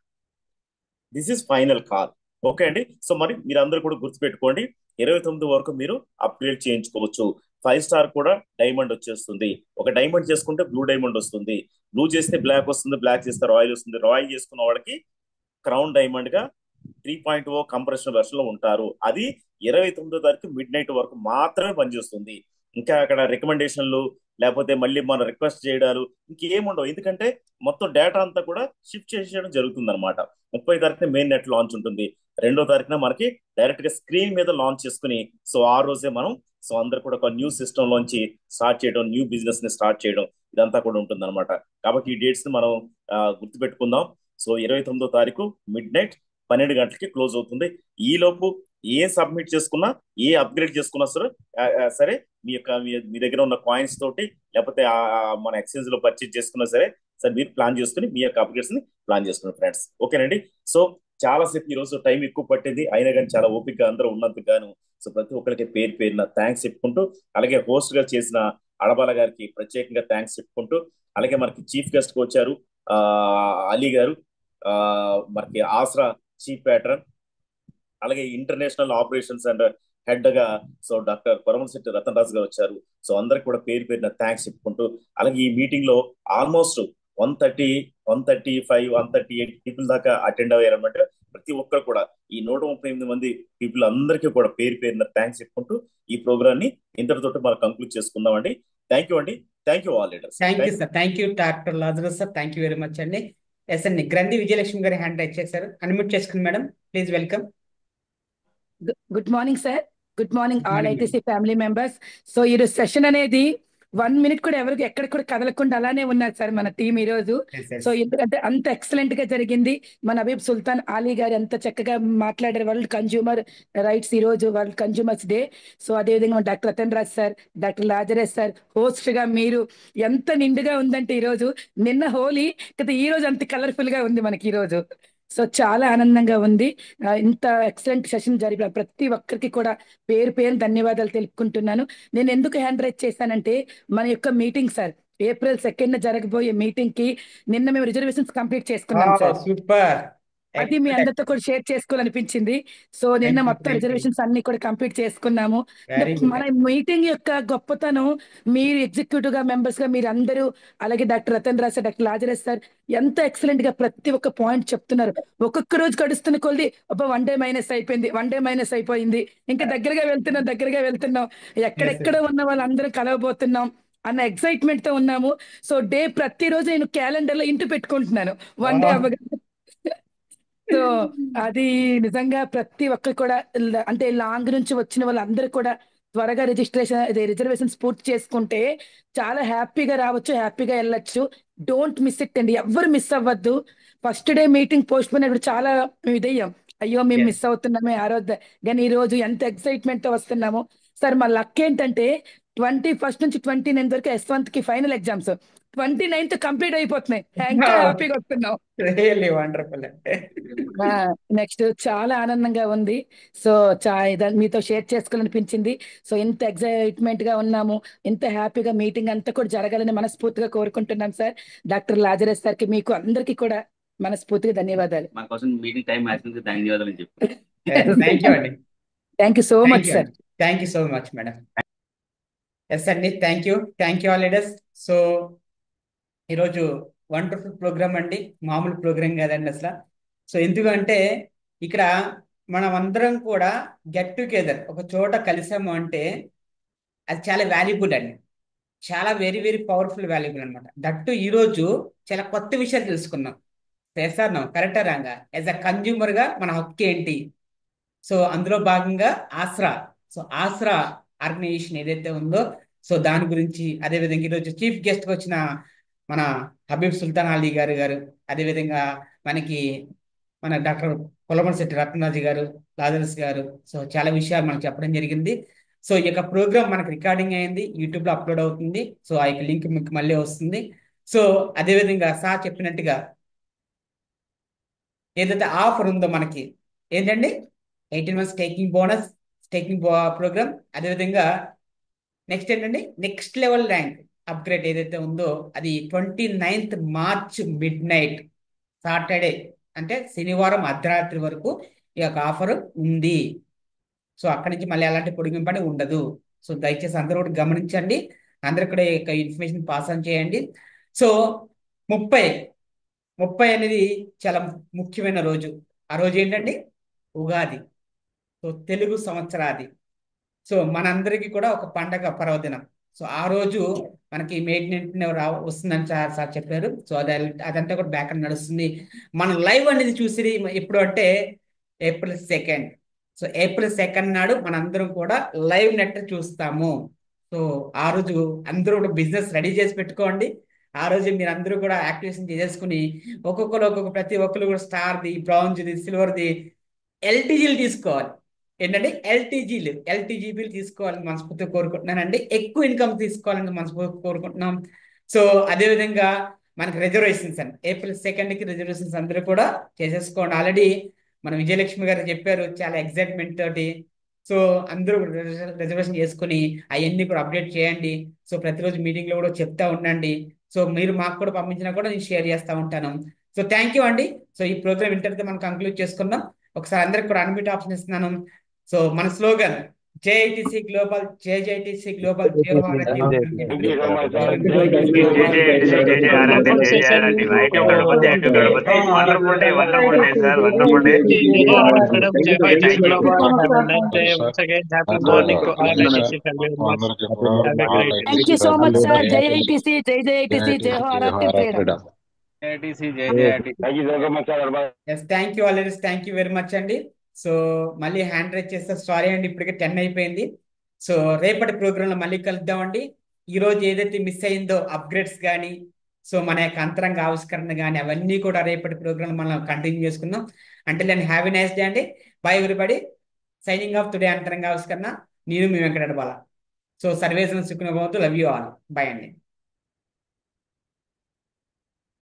this is final call. Okay అండి. సో మరి మీరు అందరూ కూడా గుర్తుపెట్టుకోండి, 29 వరకు మీరు అప్గ్రేడ్ చేయించుకోవచ్చు. 5 స్టార్ కూడా డైమండ్ వచ్చేస్తుంది. ఒక డైమండ్ చేసుకుంటే బ్లూ డైమండ్ వస్తుంది, బ్లూ చేస్తే బ్లాక్ వస్తుంది, బ్లాక్ చేస్తే రాయల్ వస్తుంది. రాయల్ చేసుకున్న వాళ్ళకి క్రౌన్ డైమండ్ గా 3.0 కంప్రెషన్ వెర్షన్ లో ఉంటారు. అది 29వ తారీఖు మిడ్ నైట్ వరకు మాత్రమే పనిచేస్తుంది. ఇంకా అక్కడ రికమెండేషన్లు లేకపోతే మళ్ళీ మనం రిక్వెస్ట్ చేయడాలు ఇంకేముండవు. ఎందుకంటే మొత్తం డేటా అంతా కూడా షిఫ్ట్ చేసేయడం జరుగుతుంది అనమాట. 30 తారీఖున మెయిన్ నెట్ లాంచ్ ఉంటుంది. 2వ తారీఖున మనకి డైరెక్ట్ గా స్క్రీన్ మీద లాంచ్ చేసుకుని సో ఆ రోజే మనం సో అందరు కూడా ఒక న్యూ సిస్టమ్ లోంచి స్టార్ట్ చేయడం, న్యూ బిజినెస్ ని స్టార్ట్ చేయడం ఇదంతా కూడా ఉంటుంది అనమాట. కాబట్టి ఈ డేట్స్ ని మనం గుర్తుపెట్టుకుందాం. సో 29వ తారీఖు మిడ్ నైట్ 12 గంటలకి క్లోజ్ అవుతుంది. ఈ లోపు ఏ సబ్మిట్ చేసుకున్నా, ఏ అప్గ్రేడ్ చేసుకున్నా సరే మీ దగ్గర ఉన్న కాయిన్స్ తోటి లేకపోతే మన ఎక్స్చేంజ్ లో పర్చేజ్ చేసుకున్నా సరే మీరు ప్లాన్ చేసుకుని మీ యొక్క అప్గ్రేడ్స్ ని ప్లాన్ చేసుకున్నారు ఫ్రెండ్స్. ఓకేనండి. సో చాలా సేపు ఈ రోజు టైం ఎక్కువ పట్టింది, అయినా కానీ చాలా ఓపిక అందరూ ఉన్నందుకు గాను సో ప్రతి ఒక్కరికి పేరు పేరున థ్యాంక్స్ చెప్పుకుంటూ, అలాగే హోస్ట్ గా చేసిన అడబాల గారికి ప్రత్యేకంగా థ్యాంక్స్ చెప్పుకుంటూ, అలాగే మనకి చీఫ్ గెస్ట్ గా వచ్చారు అలీ గారు, మనకి ఆసరా చీఫ్ ప్యాట్రన్, అలాగే ఇంటర్నేషనల్ ఆపరేషన్స్ అండ్ హెడ్ గా సో డాక్టర్ కొరమశెట్టి రతన్ రాజు గారు వచ్చారు. సో అందరికి కూడా పేరు పేరున థ్యాంక్స్ చెప్పుకుంటూ, అలాగే ఈ మీటింగ్ లో ఆల్మోస్ట్ 135 138 పీపుల్ దాకా అటెండ్ అయ్యారన్నమాట. ప్రతి ఒక్కరు కూడా ఈ 138 మంది పీపుల్ అందరికీ కూడా పేరు పేరున థ్యాంక్స్ చెప్పుకుంటూ ఈ ప్రోగ్రామ్ ని ఇంతటితో మనం కంక్లూడ్ చేసుకుందామండి. థ్యాంక్ యూ అండి. Thank you all leaders. Thank you sir. Thank you doctor Lazarus sir. Thank you very much అండి. ఎస్ అండి, గ్రంథి విజయలక్ష్మి గారి హ్యాండ్ రైట్ చేశారు. అన్మ్యూట్ చేసుకుని madam please welcome. Good morning sir. Good morning all ITC family members. So ఈరోజు session అనేది 1 minute కూడా ఎవరికి ఎక్కడ కూడా కదలకుండా అలానే ఉన్నారు సార్ మన టీం ఈ రోజు. సో ఎందుకంటే అంత ఎక్సలెంట్ గా జరిగింది. మన హబీబ్ సుల్తాన్ అలీ గారు ఎంత చక్కగా మాట్లాడారు. వరల్డ్ కన్జ్యూమర్ రైట్స్ ఈ రోజు వరల్డ్ కన్జ్యూమర్స్ డే. సో అదేవిధంగా doctor Ratan Raj sir, doctor Lazarus sir host గా మీరు ఎంత నిండుగా ఉందంటే ఈ రోజు, నిన్న హోలీ కదా ఈ రోజు అంత కలర్ఫుల్ గా ఉంది మనకి ఈ రోజు. సో చాలా ఆనందంగా ఉంది. ఇంత ఎక్సలెంట్ సెషన్ జరిగిన ప్రతి ఒక్కరికి కూడా పేరు పేరు ధన్యవాదాలు తెలుపుకుంటున్నాను. నేను ఎందుకు హ్యాండ్ రైజ్ చేశానంటే మన యొక్క మీటింగ్ సార్ April 2nd జరగబోయే మీటింగ్ కి నిన్న మేము రిజర్వేషన్స్ కంప్లీట్ చేసుకున్నాం సార్. సూపర్. అది మీ అందరితో కూడా షేర్ చేసుకోవాలనిపించింది. సో నిన్న మొత్తం రిజర్వేషన్స్ అన్ని కూడా కంప్లీట్ చేసుకున్నాము. మన మీటింగ్ యొక్క గొప్పతనం మీరు ఎగ్జిక్యూటివ్ గా మెంబర్స్ గా మీరు అందరూ, అలాగే doctor Ratan Raj sir, doctor Lazarus sir ఎంత ఎక్సలెంట్ గా ప్రతి ఒక్క పాయింట్ చెప్తున్నారు. ఒక్కొక్క రోజు గడుస్తున్న కొద్ది వన్ డే మైనస్ అయిపోయింది, వన్ డే మైనస్ అయిపోయింది, ఇంకా దగ్గరగా వెళ్తున్నాం, ఎక్కడెక్కడ ఉన్న వాళ్ళందరూ కలవబోతున్నాం అన్న ఎక్సైట్మెంట్ తో ఉన్నాము. సో డే ప్రతిరోజు నేను క్యాలెండర్ లో ఇంటూ పెట్టుకుంటున్నాను 1 డే అవ్వగా. సో అది నిజంగా ప్రతి ఒక్కరు కూడా అంటే లాంగ్ నుంచి వచ్చిన వాళ్ళందరూ కూడా త్వరగా రిజర్వేషన్స్ పూర్తి చేసుకుంటే చాలా హ్యాపీగా రావచ్చు, హ్యాపీగా వెళ్ళొచ్చు. డోంట్ మిస్ ఇట్ అండి, ఎవరు మిస్ అవ్వద్దు. ఫస్ట్ డే మీటింగ్ పోస్ట్ పోయిన చాలా ఇదయ్యాం, అయ్యో మేము మిస్ అవుతున్నామే ఆ రోజు. కానీ ఈ రోజు ఎంత ఎక్సైట్మెంట్ తో వస్తున్నాము సార్. మా లక్ ఏంటంటే 21st నుంచి 29th వరకు S1 కి ఫైనల్ ఎగ్జామ్స్, 29th కంప్లీట్ అయిపోతున్నాయి. ఇంకా హ్యాపీగా వస్తున్నాం. నెక్స్ట్ చాలా ఆనందంగా ఉంది. సో మీతో షేర్ చేసుకోవాలనిపించింది. సో ఇంత ఎక్సైట్మెంట్ గా ఉన్నాము, ఇంత హ్యాపీగా మీటింగ్ అంతా కూడా జరగాలని మనస్ఫూర్తిగా కోరుకుంటున్నాం సార్. డాక్టర్ లాజరస్ సార్ కి మీకు అందరికీ కూడా మనస్ఫూర్తిగా ధన్యవాదాలు. మా కోసం మీటింగ్ టైం మార్చినందుకు ధన్యవాదాలు అని చెప్పి థ్యాంక్ యూ అండి. Thank you so much sir. Thank you so much madam. Yes అండి, thank you all leaders. So ఈరోజు వండర్ఫుల్ ప్రోగ్రామ్ అండి, మామూలు ప్రోగ్రామ్ కాదండి అసలు. సో ఎందుకంటే ఇక్కడ మనం అందరం కూడా గెట్ టుగెదర్ ఒక చోట కలిసాము అంటే అది చాలా వాల్యుబుల్ అండి, చాలా వెరీ వెరీ పవర్ఫుల్ వాల్యుబుల్ అనమాట. దట్టు ఈరోజు చాలా కొత్త విషయాలు తెలుసుకున్నాం. చేస్తాను కరెక్టా రాంగా యాజ్ అ కన్జ్యూమర్ గా మన హక్కు ఏంటి. సో అందులో భాగంగా ఆసరా ఆర్గనైజేషన్ ఏదైతే ఉందో సో దాని గురించి, అదేవిధంగా ఈరోజు చీఫ్ గెస్ట్ గా వచ్చిన మన హబీబ్ సుల్తాన్ అలీ గారు, అదేవిధంగా మన డాక్టర్ కొలమశెట్టి రత్నరాజు గారు, లాజరస్ గారు, సో చాలా విషయాలు మనకు చెప్పడం జరిగింది. సో ఈ యొక్క ప్రోగ్రామ్ మనకు రికార్డింగ్ అయింది, యూట్యూబ్ లో అప్లోడ్ అవుతుంది. సో ఆ యొక్క లింక్ మీకు మళ్ళీ వస్తుంది. సో అదేవిధంగా సార్ చెప్పినట్టుగా ఏదైతే ఆఫర్ ఉందో మనకి ఏంటండి 18 months టేకింగ్ ప్రోగ్రామ్, అదేవిధంగా నెక్స్ట్ ఏంటండి నెక్స్ట్ లెవెల్ ర్యాంక్ అప్గ్రేడ్ ఏదైతే ఉందో అది 29th March mid night Saturday అంటే శనివారం అర్ధరాత్రి వరకు ఈ యొక్క ఆఫర్ ఉంది. సో అక్కడి నుంచి మళ్ళీ అలాంటి పొడిగింపని ఉండదు. సో దయచేసి అందరూ కూడా గమనించండి, అందరు కూడా ఈ యొక్క ఇన్ఫర్మేషన్ పాస్ ఆన్ చేయండి. సో 30 అనేది చాలా ముఖ్యమైన రోజు. ఆ రోజు ఏంటండి ఉగాది. సో తెలుగు సంవత్సరాది. సో మనందరికీ కూడా ఒక పండగ పర్వదినం. సో ఆ రోజు మనకి మెయింటెనెన్స్ వస్తుందని సార్ చెప్పారు. సో అదంతా కూడా బ్యాక్ అండ్ నడుస్తుంది. మన లైవ్ అనేది చూసి ఎప్పుడు అంటే ఏప్రిల్ 2. సో ఏప్రిల్ 2 నాడు మనందరం కూడా లైవ్ నెట్ చూస్తాము. సో ఆ రోజు అందరూ కూడా బిజినెస్ రెడీ చేసి పెట్టుకోండి. ఆ రోజు మీరు అందరూ కూడా యాక్టివేషన్ చేసేసుకుని ఒక్కొక్క ప్రతి ఒక్కరు కూడా స్టార్ది, బ్రాంజ్ది, సిల్వర్ది, ఎల్టీజీలు తీసుకోవాలి. ఏంటంటే ఎల్టీజీబీలు తీసుకోవాలని మనస్ఫూర్తిగా కోరుకుంటున్నానండి. ఎక్కువ ఇన్కమ్ తీసుకోవాలని మనస్ఫూర్తిగా కోరుకుంటున్నాం. సో అదేవిధంగా మనకి రిజర్వేషన్స్ అండి, ఏప్రిల్ 2కి రిజర్వేషన్స్ అందరూ కూడా చేసేసుకోండి. ఆల్రెడీ మన విజయలక్ష్మి గారు చెప్పారు చాలా ఎగ్జైట్మెంట్ తోటి. సో అందరూ రిజర్వేషన్ చేసుకుని అవన్నీ కూడా అప్డేట్ చేయండి. సో ప్రతిరోజు మీటింగ్ లో కూడా చెప్తా ఉండండి. సో మీరు మాకు కూడా పంపించినా కూడా నేను షేర్ చేస్తూ ఉంటాను. సో థ్యాంక్ యూ అండి. సో ఈ ప్రోగ్రామ్ ఇంటర్తో మనం కంక్లూడ్ చేసుకుందాం. ఒకసారి అందరికి కూడా అన్మ్యూట్ ఆప్షన్ ఇస్తున్నాను. సో మన slogan JITC global, JITC global, wonderful day sir, wonderful day. Thank you so much sir. JITC, JITC, జై హో RRT freedom. Thank you already, thank you very much అండి. సో మళ్ళీ హ్యాండ్ రైజ్ చేస్తే sorry అండి, ఇప్పటికే 10 అయిపోయింది. So రేపటి ప్రోగ్రాంలో మళ్ళీ కలుద్దామండి. ఈ రోజు ఏదైతే మిస్ అయిందో అప్గ్రేడ్స్ కానీ, సో మన యొక్క అంతరంగ ఆవిష్కరణ కానీ అవన్నీ కూడా రేపటి ప్రోగ్రామ్ మనం కంటిన్యూ చేసుకుందాం. అంటే నేను హ్యావ్ ఎ నైస్ డే అండి. By everybody. Signing off today అంతరంగ ఆవిష్కరణ. నేను మీ వెంకట బాల. సో సర్వేజన్ సుఖినో భవంతు. Love you all. బై అండి.